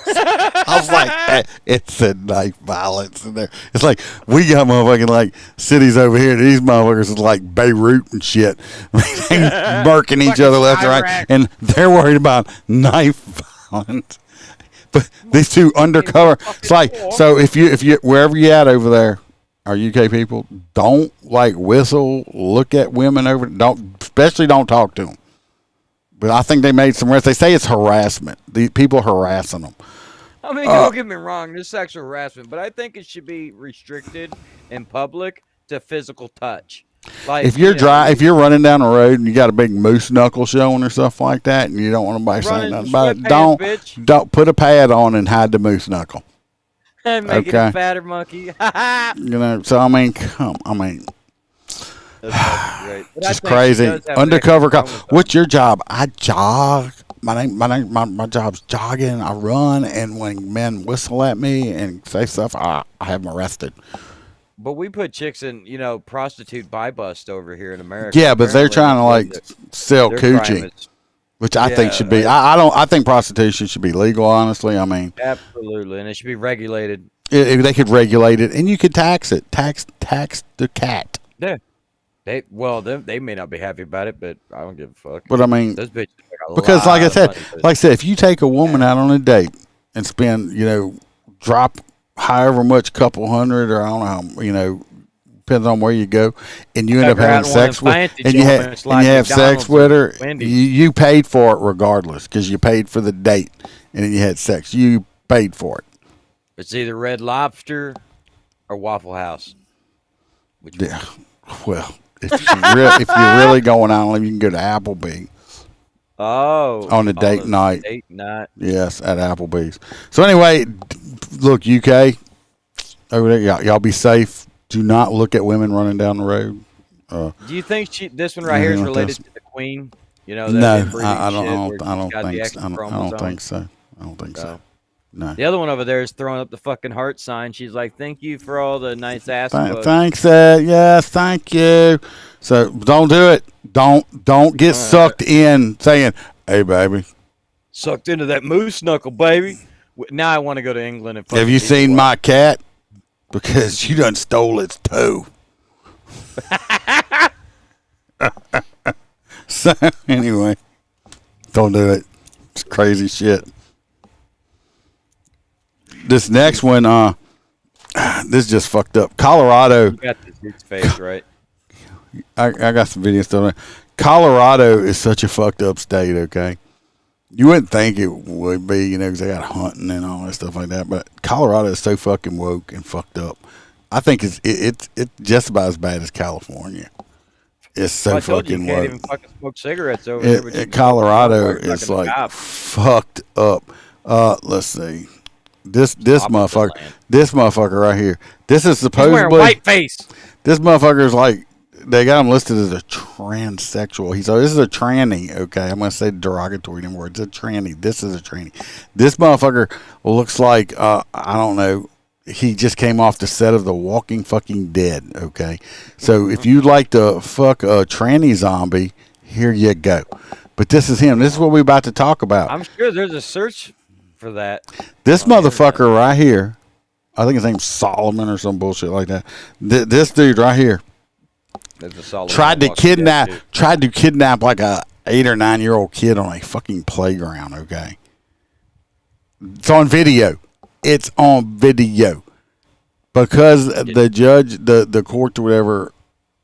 I was like, it said knife violence in there. It's like we got motherfucking like cities over here. These motherfuckers is like Beirut and shit, murking each other left and right, and they're worried about knife violence. But these 2 undercover. It's like so if you wherever you at over there, our UK people, don't like whistle, look at women over. Especially don't talk to them. But I think they made some arrests. They say it's harassment. The people harassing them. I mean, don't get me wrong. There's sexual harassment, but I think it should be restricted in public to physical touch. Like if you're running down the road and you got a big moose knuckle showing or stuff like that, and you don't want anybody saying nothing about it, don't put a pad on and hide the moose knuckle. And make it a fatter monkey. So I mean. Great. Just crazy. Undercover cop. What's your job? I jog. My job's jogging. I run, and when men whistle at me and say stuff, I have them arrested. But we put chicks in, prostitute buy bust over here in America. Yeah, but they're trying to like sell coochie, which I think should be. I think prostitution should be legal. Honestly, I mean, absolutely, and it should be regulated. If they could regulate it, and you could tax it, tax the cat. Yeah. They may not be happy about it, but I don't give a fuck. But I mean, those bitches because like I said, if you take a woman out on a date and spend, drop however much, couple hundred, or I don't know how, Depends on where you go, and you end up Ever had having one of sex them with, fancy and you joints like have sex McDonald's with or her. Wendy's. You paid for it regardless because you paid for the date, and then you had sex. You paid for it. It's either Red Lobster or Waffle House. Yeah. Well, if you're really going out, you can go to Applebee's. Oh, On a date night. Date night. Yes, at Applebee's. So anyway, look, UK, over there, y'all be safe. Do not look at women running down the road. Do you think this one right here is like related this. to the Queen? You know, No, I don't think so. I don't think so. No. The other one over there is throwing up the fucking heart sign. She's like, "Thank you for all the nice ass." Thanks, yes, thank you. So don't do it. Don't get sucked in saying, "Hey, baby." Sucked into that moose knuckle, baby. Now I want to go to England and. Have you seen my cat? Because you done stole its toe. So anyway, don't do it. It's crazy shit. This next one, this just fucked up. Colorado. You got this dude's face right. I got some video stuff. Colorado is such a fucked up state. Okay, you wouldn't think it would be, because they got hunting and all that stuff like that. But Colorado is so fucking woke and fucked up. I think it's just about as bad as California. It's so fucking you can't woke. even fucking smoke cigarettes over there. Colorado is like fucked up. Let's see. This motherfucker right here. This is supposedly He's wearing white face. This motherfucker is like, they got him listed as a transsexual. This is a tranny. Okay, I'm gonna say derogatory in words. It's a tranny. This is a tranny. This motherfucker looks like I don't know. He just came off the set of The Walking fucking Dead. Okay, so if you'd like to fuck a tranny zombie, here you go. But this is him. This is what we're about to talk about. I'm sure there's a search for that. This motherfucker right here, I think his name's Solomon or some bullshit like that. This dude right here tried to kidnap like a 8 or 9 year old kid on a fucking playground. Okay, it's on video. It's on video because the judge, the court or whatever,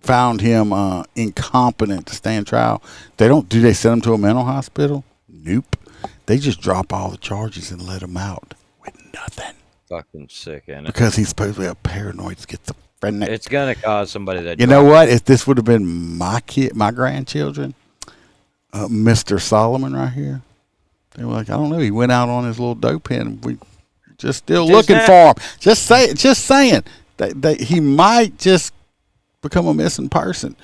found him incompetent to stand trial. They send him to a mental hospital? Nope. They just drop all the charges and let him out with nothing. Fucking sick, ain't it? Because he's supposedly a paranoid schizophrenic. It's gonna cause somebody that. You know what? If this would have been my grandchildren, Mr. Solomon right here, they were like, I don't know. He went out on his little dope pen. We just still looking for him. Just saying that he might just become a missing person.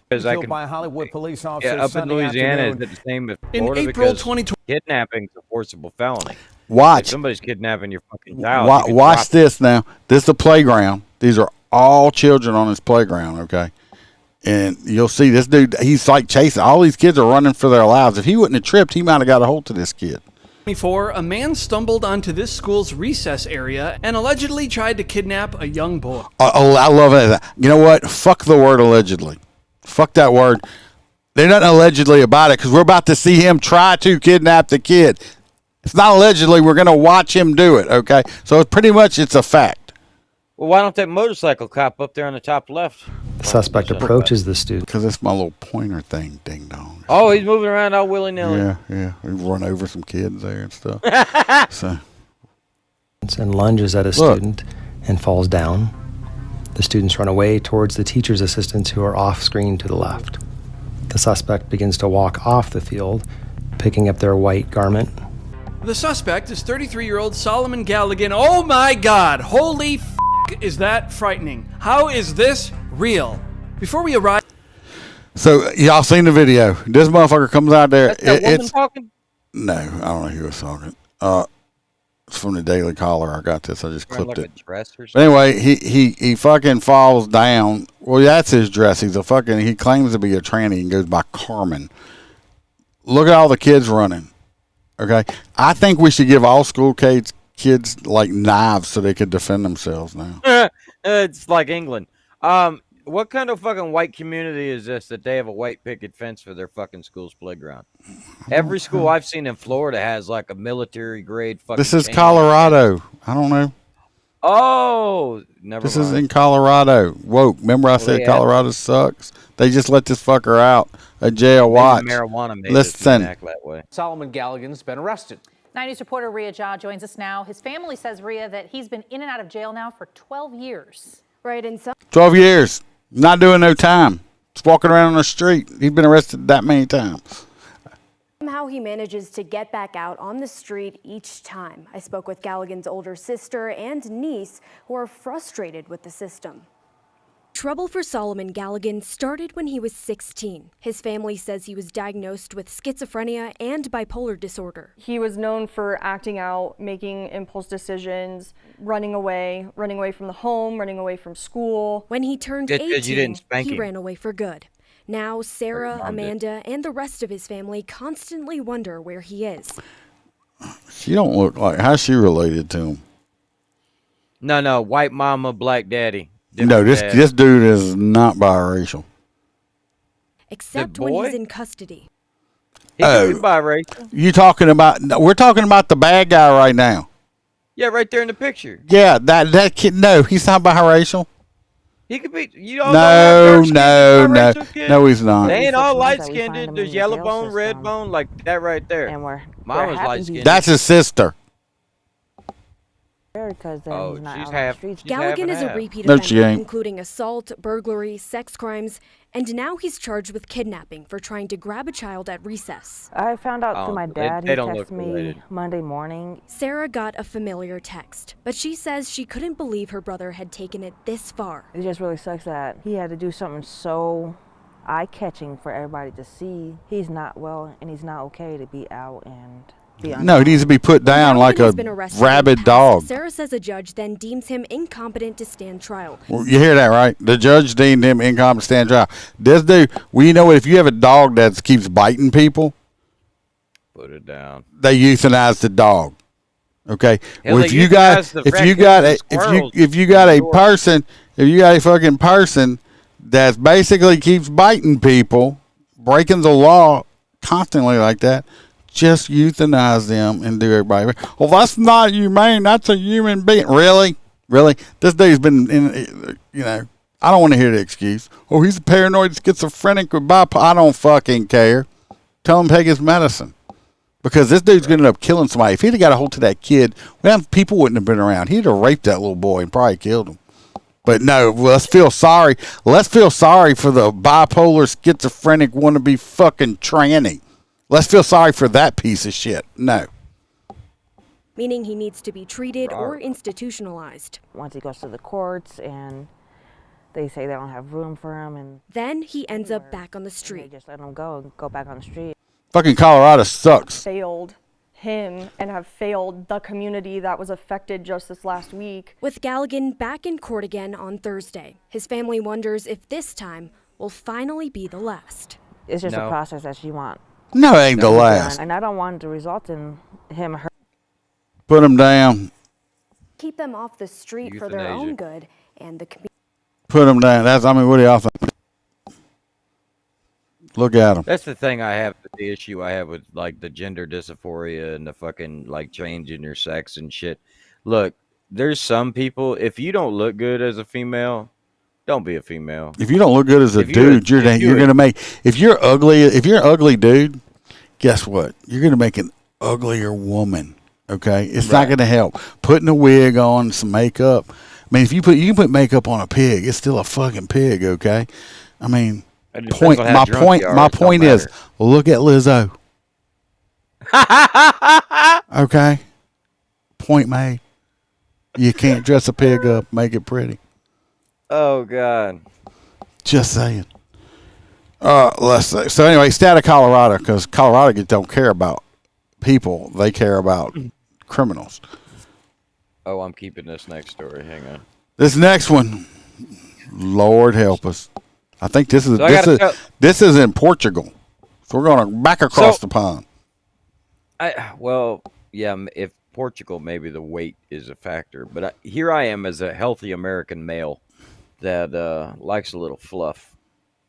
Killed by Hollywood police officers up in Louisiana, is it the same as Florida? In April 2020, kidnapping is a forcible felony. Watch. If somebody's kidnapping your fucking child. Watch this now. This is a playground. These are all children on this playground, okay? And you'll see this dude, he's like chasing. All these kids are running for their lives. If he wouldn't have tripped, he might have got a hold of this kid. a man stumbled onto this school's recess area and allegedly tried to kidnap a young boy. I love it. You know what? Fuck the word allegedly. Fuck that word. They're not allegedly about it because we're about to see him try to kidnap the kid. It's not allegedly. We're going to watch him do it, okay? So pretty much it's a fact. Well, why don't that motorcycle cop up there on the top left? The suspect approaches the student. Because it's my little pointer thing, ding dong. Oh, he's moving around all willy-nilly. Yeah. We run over some kids there and stuff. And lunges at a student and falls down. The students run away towards the teacher's assistants who are off screen to the left. The suspect begins to walk off the field, picking up their white garment. The suspect is 33-year-old Solomon Galligan. Oh my God! Holy f***, is that frightening? How is this real? Before we arrive... So, y'all seen the video. This motherfucker comes out there. That's that woman talking? No, I don't know who was talking. It's from the Daily Caller. I got this. I just clipped it. A dress or but anyway, he fucking falls down. Well, that's his dress. He claims to be a tranny and goes by Carmen. Look at all the kids running. Okay, I think we should give all school kids like knives so they could defend themselves now. It's like England. What kind of fucking white community is this that they have a white picket fence for their fucking school's playground? Every school I've seen in Florida has like a military grade fucking. This is Colorado. I don't know. Oh, never This mind. is in Colorado. Woke. Remember I said Colorado sucks? They just let this fucker out of jail. Watch. Marijuana made Listen. us act that way. Solomon Galligan's been arrested. 9 News reporter Rhea Jha joins us now. His family says, Rhea, that he's been in and out of jail now for 12 years. Right, and 12 years. Not doing no time. Just walking around on the street. He's been arrested that many times. somehow he manages to get back out on the street each time. I spoke with Galligan's older sister and niece who are frustrated with the system. Trouble for Solomon Galligan started when he was 16. His family says he was diagnosed with schizophrenia and bipolar disorder. He was known for acting out, making impulse decisions, running away from the home, running away from school. When he turned 18, he ran away for good. Now, Sarah, Amanda, and the rest of his family constantly wonder where he is. She don't look like, how's she related to him? No, white mama, black daddy. No, this dude is not biracial. Except when he's in custody. He could be biracial. We're talking about the bad guy right now. Yeah, right there in the picture. Yeah, that kid, no, he's not biracial. He could be. No, he's not. They ain't all light skinned. There's yellow bone, red bone, like that right there. And Mama's light skinned. That's his sister. Because she's half. Galligan is a repeat offender, including assault, burglary, sex crimes, and now he's charged with kidnapping for trying to grab a child at recess. I found out through my dad. He texted me related. Monday morning. Sarah got a familiar text, but she says she couldn't believe her brother had taken it this far. It just really sucks that he had to do something so eye-catching for everybody to see. He's not well, and he's not okay to be out and... No, he needs to be put down like a rabid dog. Sarah says a judge then deems him incompetent to stand trial. Well, you hear that, right? The judge deemed him incompetent to stand trial. This dude, you know what? If you have a dog that keeps biting people, put it down. They euthanize the dog. Okay. Well, if you got a fucking person that basically keeps biting people, breaking the law constantly like that, just euthanize them and do everybody. Well, that's not humane. That's a human being. Really? This dude's been in, I don't want to hear the excuse. Oh, he's a paranoid schizophrenic with bipolar. I don't fucking care. Tell him to take his medicine. Because this dude's going to end up killing somebody. If he'd have got a hold of that kid, well, people wouldn't have been around. He'd have raped that little boy and probably killed him. But no, let's feel sorry. Let's feel sorry for the bipolar schizophrenic wannabe fucking tranny. Let's feel sorry for that piece of shit. No. Meaning he needs to be treated or institutionalized. Once he goes to the courts and they say they don't have room for him, and then he ends up back on the street. They just let him go and go back on the street. Fucking Colorado sucks. Failed him and have failed the community that was affected just this last week. With Galligan back in court again on Thursday, his family wonders if this time will finally be the last. It's just a process that you want. No, it ain't the last. And I don't want it to result in him hurt. Put him down. Keep them off the street for their own good and the community. Put him down. What do y'all think? Look at him. That's the thing I have, the issue I have with like the gender dysphoria and the fucking like changing your sex and shit. Look, there's some people, if you don't look good as a female, don't be a female. If you don't look good as a dude, you're gonna make. If you're an ugly dude, guess what? You're gonna make an uglier woman. Okay, it's not gonna help. Putting a wig on, some makeup. I mean, you can put makeup on a pig. It's still a fucking pig. Okay, I mean, my point is, look at Lizzo. Okay, point made. You can't dress a pig up, make it pretty. Oh God! Just saying. Let's say. So anyway, state of Colorado, because Colorado don't care about people; they care about criminals. Oh, I'm keeping this next story. Hang on. This next one, Lord help us. I think this is in Portugal. So we're going back across the pond. If Portugal, maybe the weight is a factor, but here I am as a healthy American male that likes a little fluff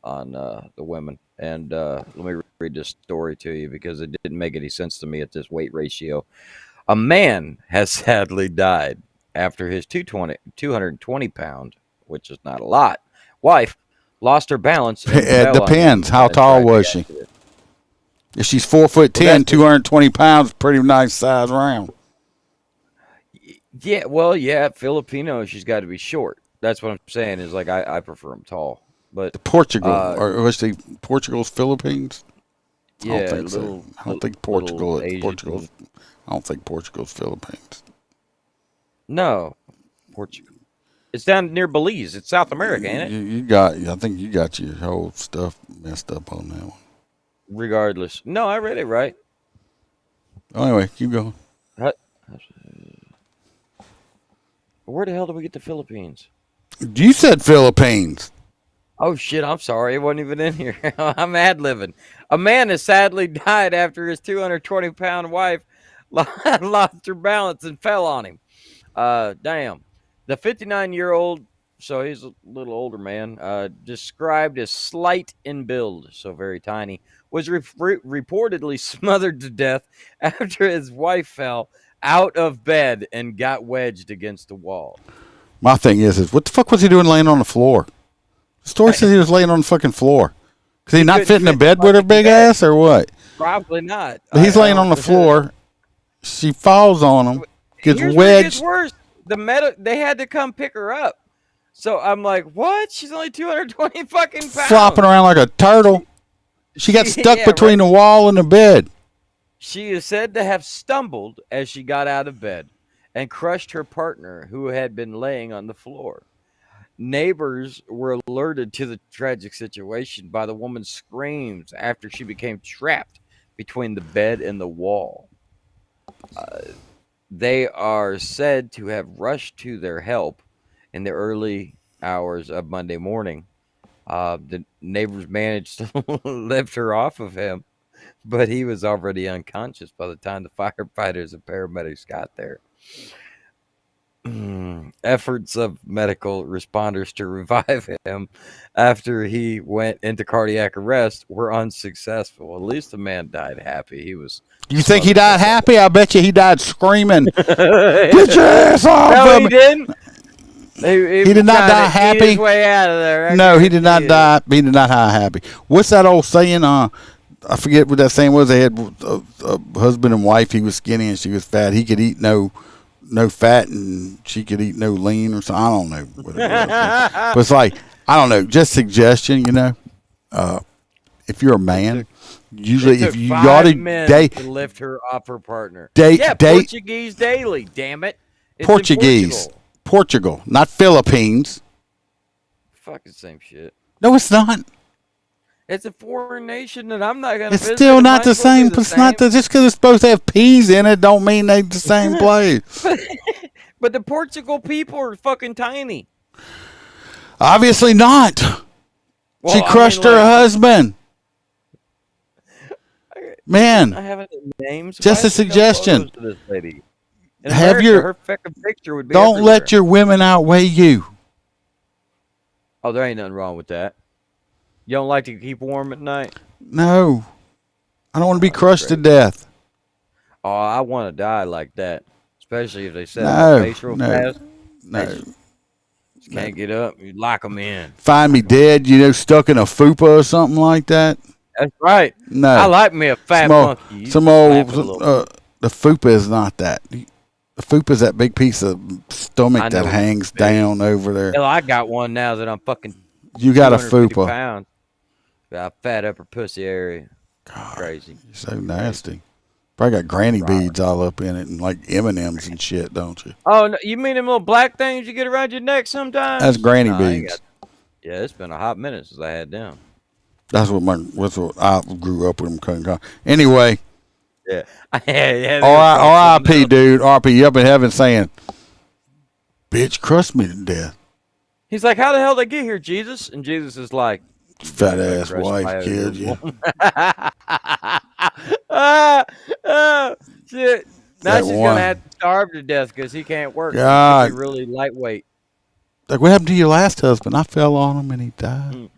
on the women. And let me read this story to you because it didn't make any sense to me at this weight ratio. A man has sadly died after his 220-pound, which is not a lot, wife lost her balance. And It depends. How tall was she? If she's 4'10", 220 pounds, pretty nice size round. Yeah, well, yeah, Filipino, she's got to be short. That's what I'm saying. Is like I prefer them tall, but Portugal or was she Portugal's Philippines? Yeah, I don't think so. I don't think Portugal. Portugal's. I don't think Portugal's Philippines. No, Portugal. It's down near Belize. It's South America, ain't it? You got. I think you got your whole stuff messed up on that one. Regardless, no, I read it right. Oh, anyway, keep going. Where the hell did we get the Philippines? You said Philippines. Oh shit! I'm sorry, it wasn't even in here. I'm ad-libbing. A man has sadly died after his 220-pound wife lost her balance and fell on him. Damn. The 59-year-old, so he's a little older man, described as slight in build, so very tiny, was reportedly smothered to death after his wife fell out of bed and got wedged against the wall. My thing is what the fuck was he doing laying on the floor? The story says he was laying on the fucking floor. Because he not fit in the bed with her big ass or what? Probably not. He's laying on the floor. She falls on him, gets Here's wedged. What gets worse. They had to come pick her up. So I'm like, what? She's only 220 fucking pounds. Flopping around like a turtle. She got stuck between the wall and the bed. She is said to have stumbled as she got out of bed and crushed her partner, who had been laying on the floor. Neighbors were alerted to the tragic situation by the woman's screams after she became trapped between the bed and the wall. They are said to have rushed to their help in the early hours of Monday morning. The neighbors managed to lift her off of him, but he was already unconscious by the time the firefighters and paramedics got there. Efforts of medical responders to revive him after he went into cardiac arrest were unsuccessful. At least the man died happy. He was. You think he died happy? I bet you he died screaming. Get your ass off No, of he me. didn't. He did not die happy. His way out of there. No, he did not die. He did not die happy. What's that old saying? I forget what that saying was. They had a husband and wife. He was skinny and she was fat. He could eat no fat and she could eat no lean or something. I don't know what it was. But it's like, I don't know, just suggestion, if you're a man, usually if you ought to date to lift her off her partner. Date Portuguese daily, damn it. It's Portuguese. Portugal, not Philippines. Fucking same shit. No, it's not. It's a foreign nation and I'm not going to It's still not the same. It's not just because it's supposed to have peas in it don't mean they're the same place. But the Portugal people are fucking tiny. Obviously not. Well, she crushed her husband. Man, I haven't names. Just a suggestion. To this lady. In Have America, her fucking picture would be don't everywhere. let your women outweigh you. Oh, there ain't nothing wrong with that. You don't like to keep warm at night? No, I don't want to be crushed to death. Oh, I want to die like that, especially if they set No, up face real no, fast. no. Just can't get up. You lock them in. Find me dead, stuck in a fupa or something like that. That's right. No, I like me a fat monkey. You Some old the fupa is not that. The fupa is that big piece of stomach that hangs down over there. Hell, I got one now that I'm fucking. You got a 250 fupa. pounds. Got a fat upper pussy area. Crazy. You're so nasty. Probably got granny beads all up in it and like M&Ms and shit, don't you? Oh, no, you mean them little black things you get around your neck sometimes? That's granny No, I ain't beads. Yeah, it's been a hot minute since I had them. That's what I grew up with them. Anyway. Yeah. yeah. R.I.P. dude. R.I.P. You up in heaven saying, bitch, crushed me to death. He's like, how the hell did they get here, Jesus? And Jesus is like, fat ass wife killed you. Shit. Now she's going to have to starve to death because he can't work. God. He's really lightweight. Like, what happened to your last husband? I fell on him and he died.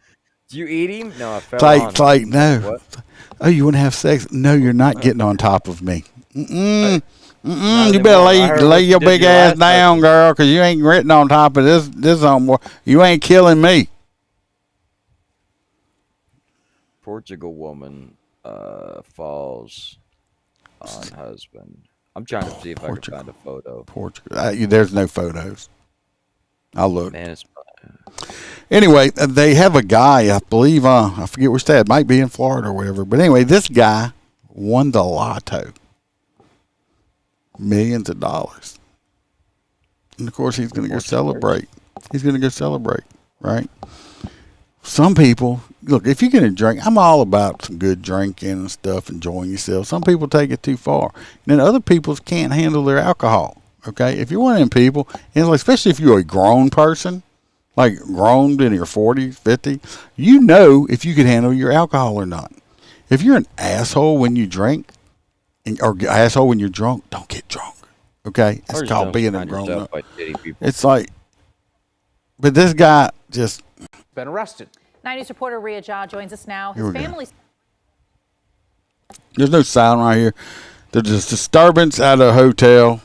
Did you eat him? No, I fell on him. It's like, no. What? Oh, you want to have sex? No, you're not getting on top of me. You better lay your big ass down, girl, because you ain't written on top of this on. You ain't killing me. Portugal woman falls on husband. I'm trying to see if I can find a photo. Portugal. There's no photos. I'll look. Man, anyway, they have a guy, I believe, I forget which state, it might be in Florida or whatever. But anyway, this guy won the lotto. Millions of dollars. And of course, he's going to go celebrate. He's going to go celebrate, right? Some people, look, if you're going to drink, I'm all about some good drinking and stuff, enjoying yourself. Some people take it too far. And then other people can't handle their alcohol, okay? If you're one of them people, and especially if you're a grown person, like grown in your 40s, 50s, you know if you can handle your alcohol or not. If you're an asshole when you drink, or asshole when you're drunk, don't get drunk, okay? That's called being a grown up. It's like, but this guy just... been arrested. 9 News reporter Rhea Jha joins us now. His family. There's no sound right here. There's a disturbance at a hotel.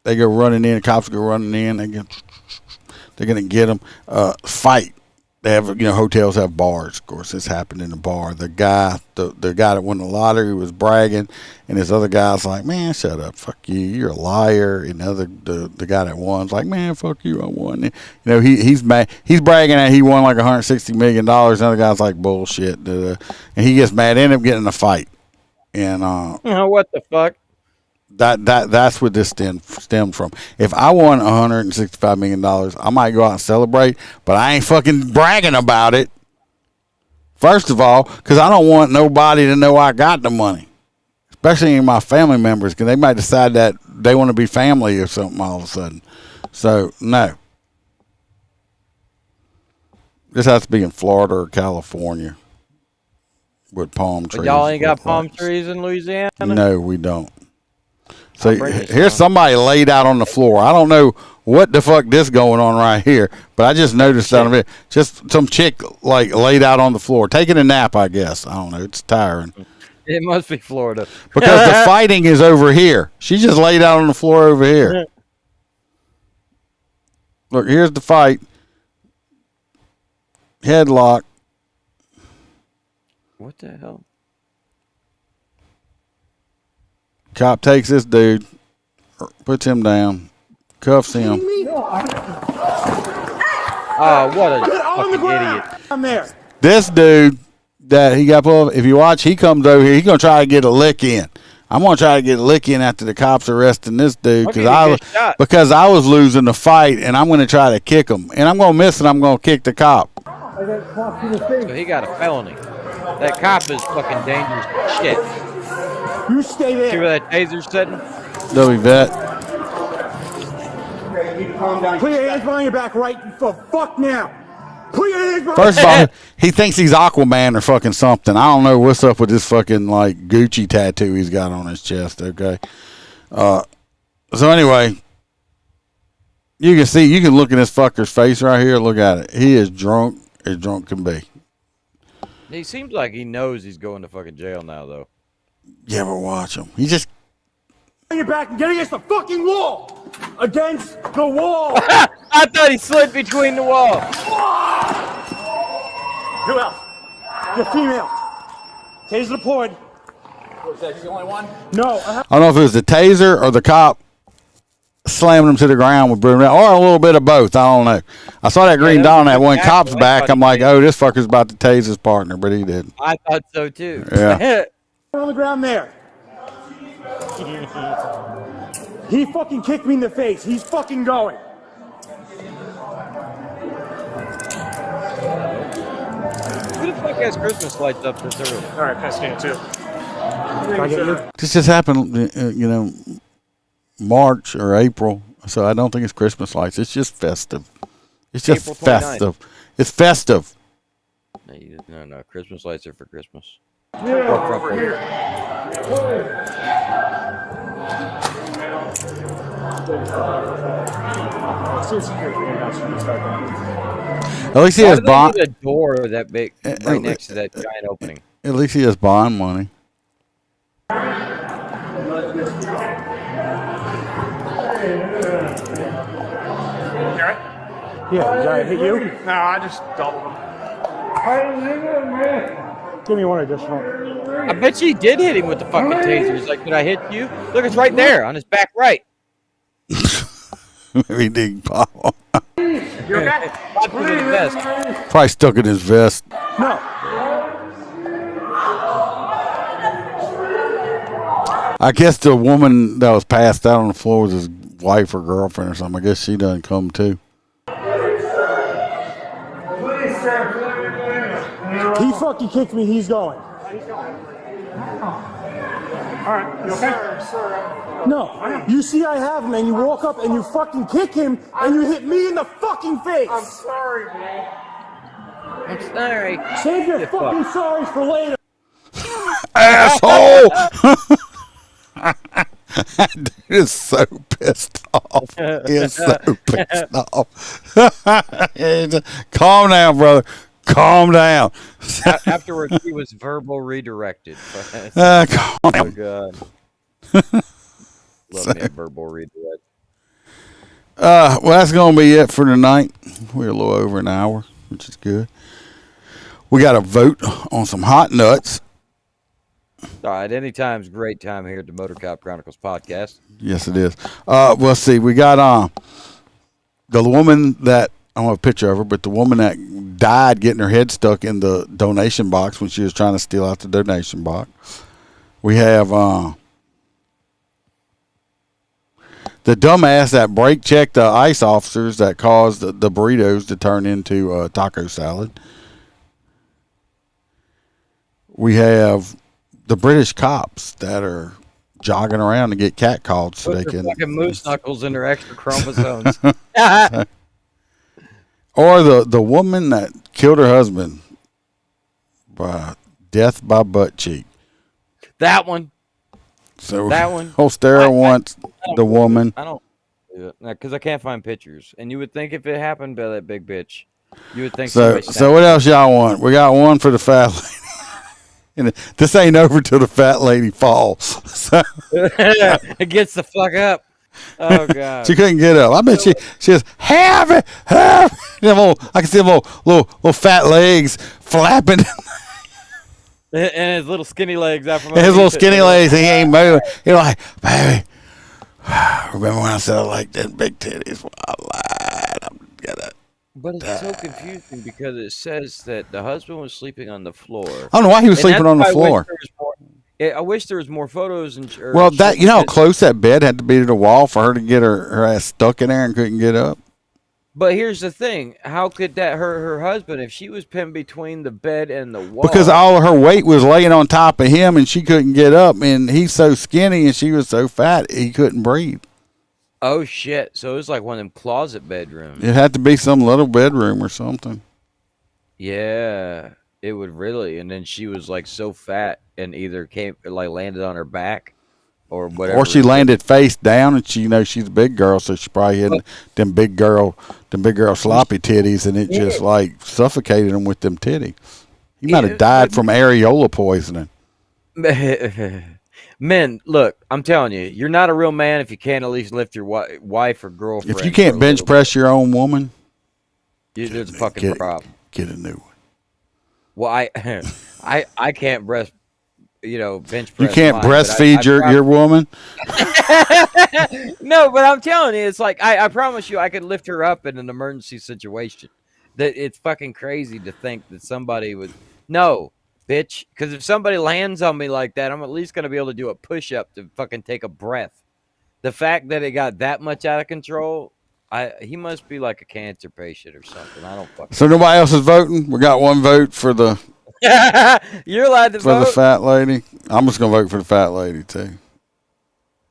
They go running in. The cops go running in. They're gonna get them. Fight. They have, hotels have bars. Of course, this happened in the bar. The guy that won the lottery was bragging, and this other guy's like, "Man, shut up, fuck you, you're a liar." And the guy that won's like, "Man, fuck you, I won." He's mad. He's bragging that he won like $160 million. Another guy's like, "Bullshit," and he gets mad. End up getting in a fight, and what the fuck? That's where this stemmed from. If I won $165 million, I might go out and celebrate, but I ain't fucking bragging about it. First of all, because I don't want nobody to know I got the money, especially my family members, because they might decide that they want to be family or something all of a sudden. So, no. This has to be in Florida or California with palm trees. But y'all ain't got palm trees in Louisiana? No, we don't. So here's somebody laid out on the floor. I don't know what the fuck this going on right here, but I just noticed out of it, just some chick like laid out on the floor, taking a nap, I guess. I don't know. It's tiring. It must be Florida. Because the fighting is over here. She just laid out on the floor over here. Look, here's the fight. Headlock. What the hell? Cop takes this dude, puts him down, cuffs him. Oh, what a fucking idiot. I'm there. This dude that he got pulled, if you watch, he comes over here. He's going to try to get a lick in. I'm going to try to get a lick in after the cops arresting this dude because I was losing the fight, and I'm going to try to kick him. And I'm going to miss, and I'm going to kick the cop. So he got a felony. That cop is fucking dangerous as shit. You stay there. See where that taser's sitting? W vet. Put your hands behind your back right for fuck now. Put your hands behind First of all, he thinks he's Aquaman or fucking something. I don't know what's up with this fucking like Gucci tattoo he's got on his chest, okay? So anyway, you can look at this fucker's face right here. Look at it. He is drunk as drunk can be. He seems like he knows he's going to fucking jail now, though. You ever watch him? He just... your back and get against the fucking wall. Against the wall. I thought he slid between the wall. Who else? The female. Taser deployed. Was that the only one? No. I don't know if it was the taser or the cop slamming him to the ground with broom, or a little bit of both. I don't know. I saw that green dot on that one cop's back. I'm like, oh, this fucker's about to tase his partner, but he didn't. I thought so too. Yeah. On the ground there. He fucking kicked me in the face. He's fucking going. Who the fuck has Christmas lights up this early? All right, pass me too. This just happened, March or April, so I don't think it's Christmas lights. It's just festive. It's just April 29th. festive. It's festive. No. Christmas lights are for Christmas. Yeah, over here. At least he has bond. A door that big right next to that giant opening. At least he has bond money. Yeah, did I hit you? No, I just doubled him. Give me one additional. I bet you did hit him with the fucking taser. He's like, did I hit you? Look, it's right there on his back right. Maybe he didn't pop. You okay? Probably stuck in his vest. No. I guess the woman that was passed out on the floor was his wife or girlfriend or something. I guess she doesn't come too. He fucking kicked me. He's going. All right, you okay? No, you see I have him and you walk up and you fucking kick him and you hit me in the fucking face. I'm sorry, man. I'm sorry. Save your fucking sorries for later. Asshole! That dude is so pissed off. He is so pissed off. Calm down, brother. Calm down. Afterwards, he was verbal redirected. Calm Oh, down. God. Love me a verbal redirect. Well, that's going to be it for tonight. We're a little over an hour, which is good. We got to vote on some hot nuts. All right, anytime's a great time here at the Motor Cop Chronicles podcast. Yes, it is. We'll see. We got the woman that, I don't have a picture of her, but the woman that died getting her head stuck in the donation box when she was trying to steal out the donation box. We have the dumbass that brake checked the ICE officers that caused the burritos to turn into taco salad. We have the British cops that are jogging around to get catcalled so they can fucking moose knuckles in their extra chromosomes. Or the woman that killed her husband by death by butt cheek. That one. So that one. Holstera wants the woman. I don't do it because I can't find pictures. And you would think if it happened by that big bitch, you would think So what else y'all want? We got one for the fat lady. And this ain't over till the fat lady falls. So. It gets the fuck up. Oh God. She couldn't get up. I bet she says, have it. I can see them little fat legs flapping. And his little skinny legs out from his little skinny legs, he ain't moving. He's like, baby, remember when I said I like them big titties? Well, I lied. I'm gonna. But it's so confusing because it says that the husband was sleeping on the floor. I don't know why he was sleeping on the floor. I wish there was more photos. Well, that you know how close that bed had to be to the wall for her to get her ass stuck in there and couldn't get up. But here's the thing: how could that hurt her husband if she was pinned between the bed and the wall? Because all of her weight was laying on top of him, and she couldn't get up. And he's so skinny, and she was so fat, he couldn't breathe. Oh shit! So it was like one of them closet bedrooms. It had to be some little bedroom or something. Yeah, it would really. And then she was like so fat, and either landed on her back, or whatever. Or she landed face down, and she's a big girl, so she probably had them big girl sloppy titties, and it just like suffocated him with them titties. He might have died from areola poisoning. Men, look, I'm telling you, you're not a real man if you can't at least lift your wife or girlfriend. If you can't bench press your own woman, there's a fucking problem. Get a new one. Well, I can't bench press. You can't mine, breastfeed your woman. No, but I'm telling you, it's like I promise you, I could lift her up in an emergency situation. That it's fucking crazy to think that somebody would bitch, because if somebody lands on me like that, I'm at least going to be able to do a push-up to fucking take a breath. The fact that it got that much out of control, he must be like a cancer patient or something. I don't fucking So nobody else is voting? We got one vote for the... You're allowed to vote? For the fat lady? I'm just going to vote for the fat lady, too.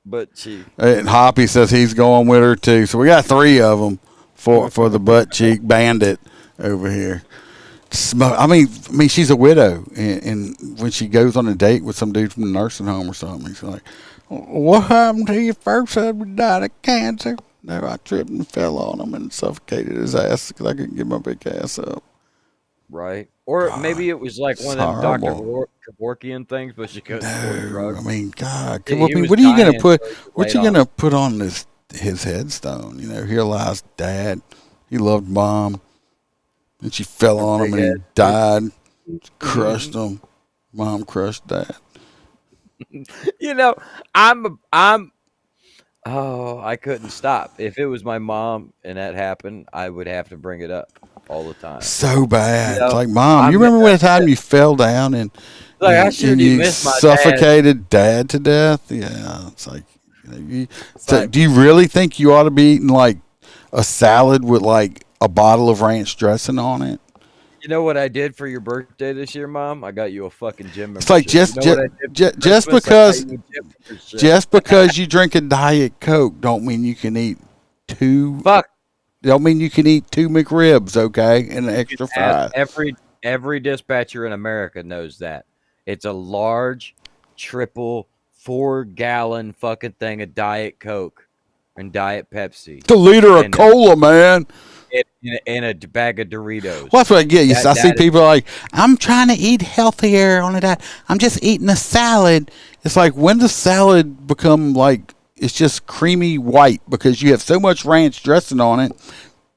But she... And Hoppy says he's going with her, too. So we got 3 of them for the butt cheek bandit over here. I mean, she's a widow, and when she goes on a date with some dude from the nursing home or something, he's like, "What happened to your first husband? Died of cancer." No, I tripped and fell on him and suffocated his ass because I couldn't get my big ass up. Right, or maybe it was like one of them Dr. Kevorkian things, but she couldn't afford drugs. I mean, God, what are you gonna put? What you gonna put on this his headstone. You know, here lies Dad. He loved Mom, and she fell on him, and he died. Crushed him. Mom crushed Dad. You know, I couldn't stop. If it was my mom and that happened, I would have to bring it up all the time. So bad. You know, It's like, Mom, you remember when the time you fell down and, like, I sure do you miss my suffocated Dad to death? Yeah, it's like, do you really think you ought to be eating like a salad with like a bottle of ranch dressing on it? You know what I did for your birthday this year, Mom? I got you a fucking gym membership. It's like just because you drink a Diet Coke don't mean you can eat two. Don't mean you can eat 2 McRibs, okay, and an extra fry. Every dispatcher in America knows that. It's a large, triple, 4-gallon fucking thing of Diet Coke and Diet Pepsi. It's a liter of cola, man. In a bag of Doritos. Well, that's what I get. I see people like, I'm trying to eat healthier on a diet. I'm just eating a salad. It's like, when does salad become like, it's just creamy white because you have so much ranch dressing on it?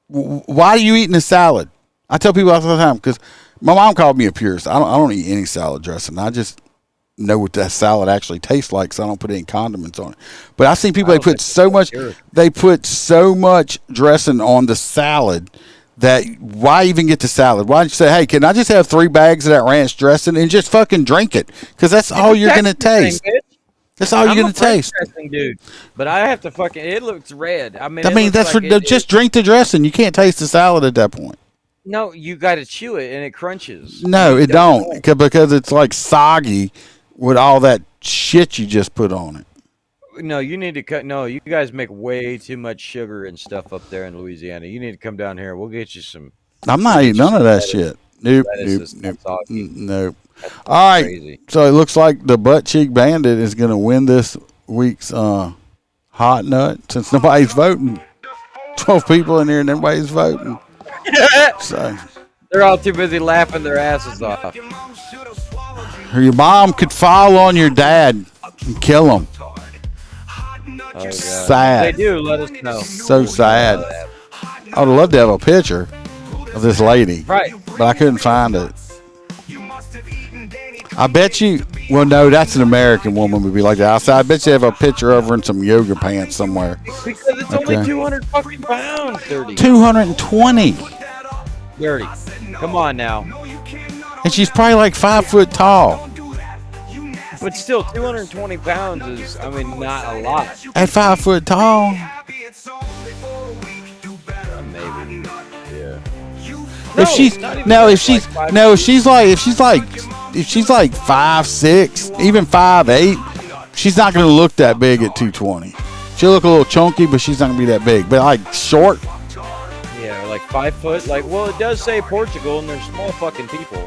Why are you eating a salad? I tell people all the time, because my mom called me a purist. I don't eat any salad dressing. I just know what that salad actually tastes like, so I don't put any condiments on it. But I've seen people, they put so much dressing on the salad that why even get the salad? Why don't you say, hey, can I just have 3 bags of that ranch dressing and just fucking drink it? Because that's all you're going to taste. That's all you're going to taste. Dude, but I have to fucking, it looks red. I mean that's like just drink the dressing. You can't taste the salad at that point. No, you got to chew it and it crunches. No, it don't, because it's like soggy with all that shit you just put on it. No, you need to cut. No, you guys make way too much sugar and stuff up there in Louisiana. You need to come down here. We'll get you some. I'm not eating none of that shit. Nope. All right. Crazy. So it looks like the Butt Cheek Bandit is going to win this week's hot nut, since nobody's voting. 12 people in here and everybody's voting. So they're all too busy laughing their asses off. Your mom could fall on your dad and kill him. Oh, sad. If they do, let us know. So sad. I would love to have a picture of this lady. Right. But I couldn't find it. I bet you, well, no, that's an American woman would be like that. I bet you have a picture of her in some yoga pants somewhere. Because it's only 200 fucking pounds, Dirty. 220. Dirty. Come on now. And she's probably like 5 foot tall. But still, 220 pounds is, I mean, not a lot. At 5 foot tall. Maybe. Yeah. If she's like 5'6", even 5'8", she's not going to look that big at 220. She'll look a little chunky, but she's not going to be that big. But like short. Yeah, like 5 foot. Like, well, it does say Portugal, and they're small fucking people.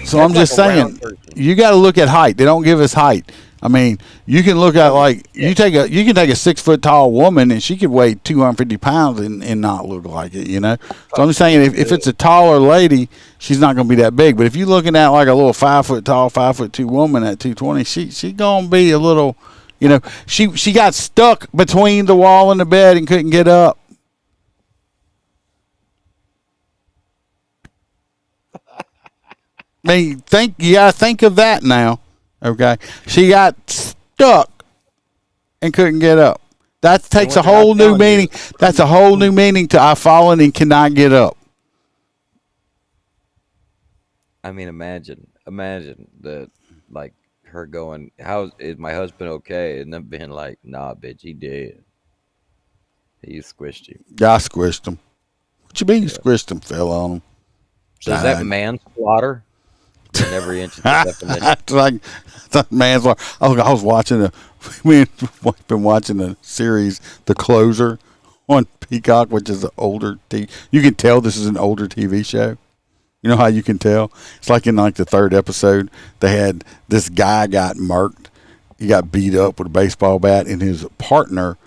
So I'm just saying, you got to look at height. They don't give us height. I mean, you can look at like you can take a 6 foot tall woman and she could weigh 250 pounds and not look like it, you know. So I'm just saying, if it's a taller lady, she's not going to be that big. But if you're looking at like a little 5 foot tall, 5'2" woman at 220, she gonna be a little, you know. She got stuck between the wall and the bed and couldn't get up. I mean, you gotta think of that now. Okay, she got stuck and couldn't get up. That takes a whole new meaning. That's a whole new meaning to I've fallen and cannot get up. I mean, imagine the like her going, "How is my husband okay?" And then being like, "Nah, bitch, he dead. He squished you." Yeah, I squished him. What you mean you squished him? Fell on him. So is that manslaughter? In every inch of the definition. Like manslaughter. I was watching we've been watching the series The Closer on Peacock, which is an older you can tell this is an older TV show. You know how you can tell? It's like in like the 3rd episode, they had this guy got murked. He got beat up with a baseball bat, and his partner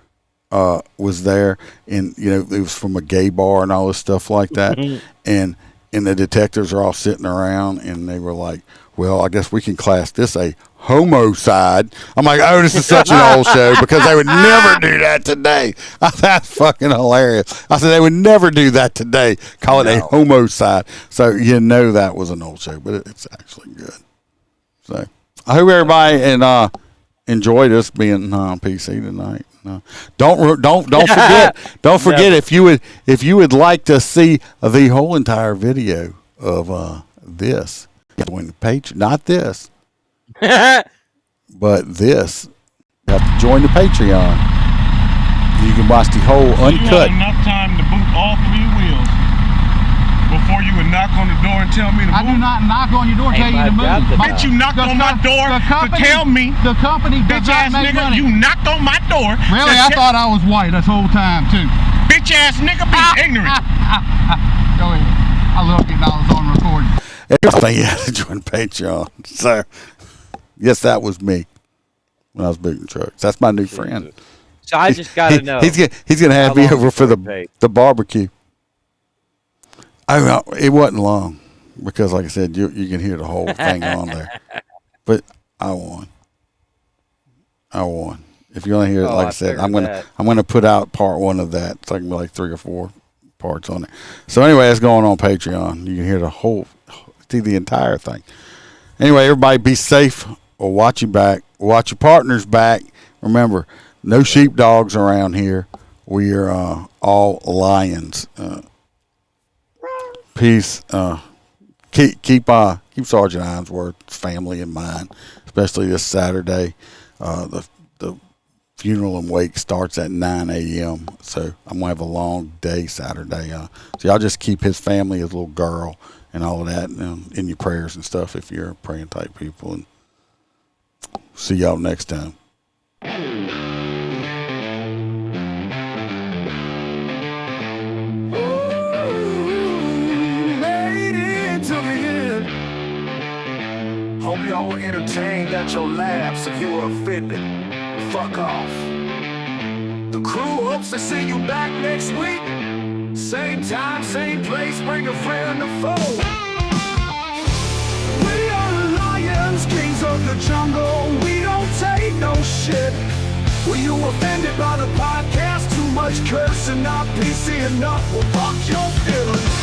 was there, and you know it was from a gay bar and all this stuff like that, and the detectives are all sitting around, and they were like, well, I guess we can class this a homicide. I'm like, oh, this is such an old show because they would never do that today. That's fucking hilarious. I said they would never do that today. Call it a homicide. So you know that was an old show, but it's actually good. So I hope everybody enjoyed us being on PC tonight. Don't forget. Don't forget if you would like to see the whole entire video of this. Join the Patreon, not this. But this, you have to join the Patreon. You can watch the whole uncut. You had enough time to boot all 3 wheels before you would knock on the door and tell me to move. I do not knock on your door and tell you to move. Bitch, you knocked on my door to tell me. The company does bitch ass not make nigga, money. you knocked on my door. Really? I thought I was white this whole time too. Bitch ass nigga, be ignorant. Go ahead. I love getting all this on recording. Everything you have to join Patreon. So, yes, that was me when I was booting trucks. That's my new friend. So I just got to know. He's gonna have me over for the barbecue. Oh, it wasn't long because, like I said, you can hear the whole thing on there. But I won. If you want to hear it, like I said, I'm gonna put out part 1 of that. It's like 3 or 4 parts on it. So anyway, it's going on Patreon. You can hear see the entire thing. Anyway, everybody be safe or watch your back. Watch your partner's back. Remember, no sheepdogs around here. We are all lions. Peace. Keep Sergeant Ainsworth's family in mind, especially this Saturday. The funeral and wake starts at 9 a.m. So I'm gonna have a long day Saturday. So y'all just keep his family, his little girl, and all of that in your prayers and stuff if you're praying type people. And see y'all next time. Hope y'all were entertained at your laughs. If you were offended, fuck off. The crew hopes to see you back next week. Same time, same place, bring a friend or foe. We are the lions, kings of the jungle. We don't take no shit. Were you offended by the podcast? Too much cursing, not PC enough. Well, fuck your feelings.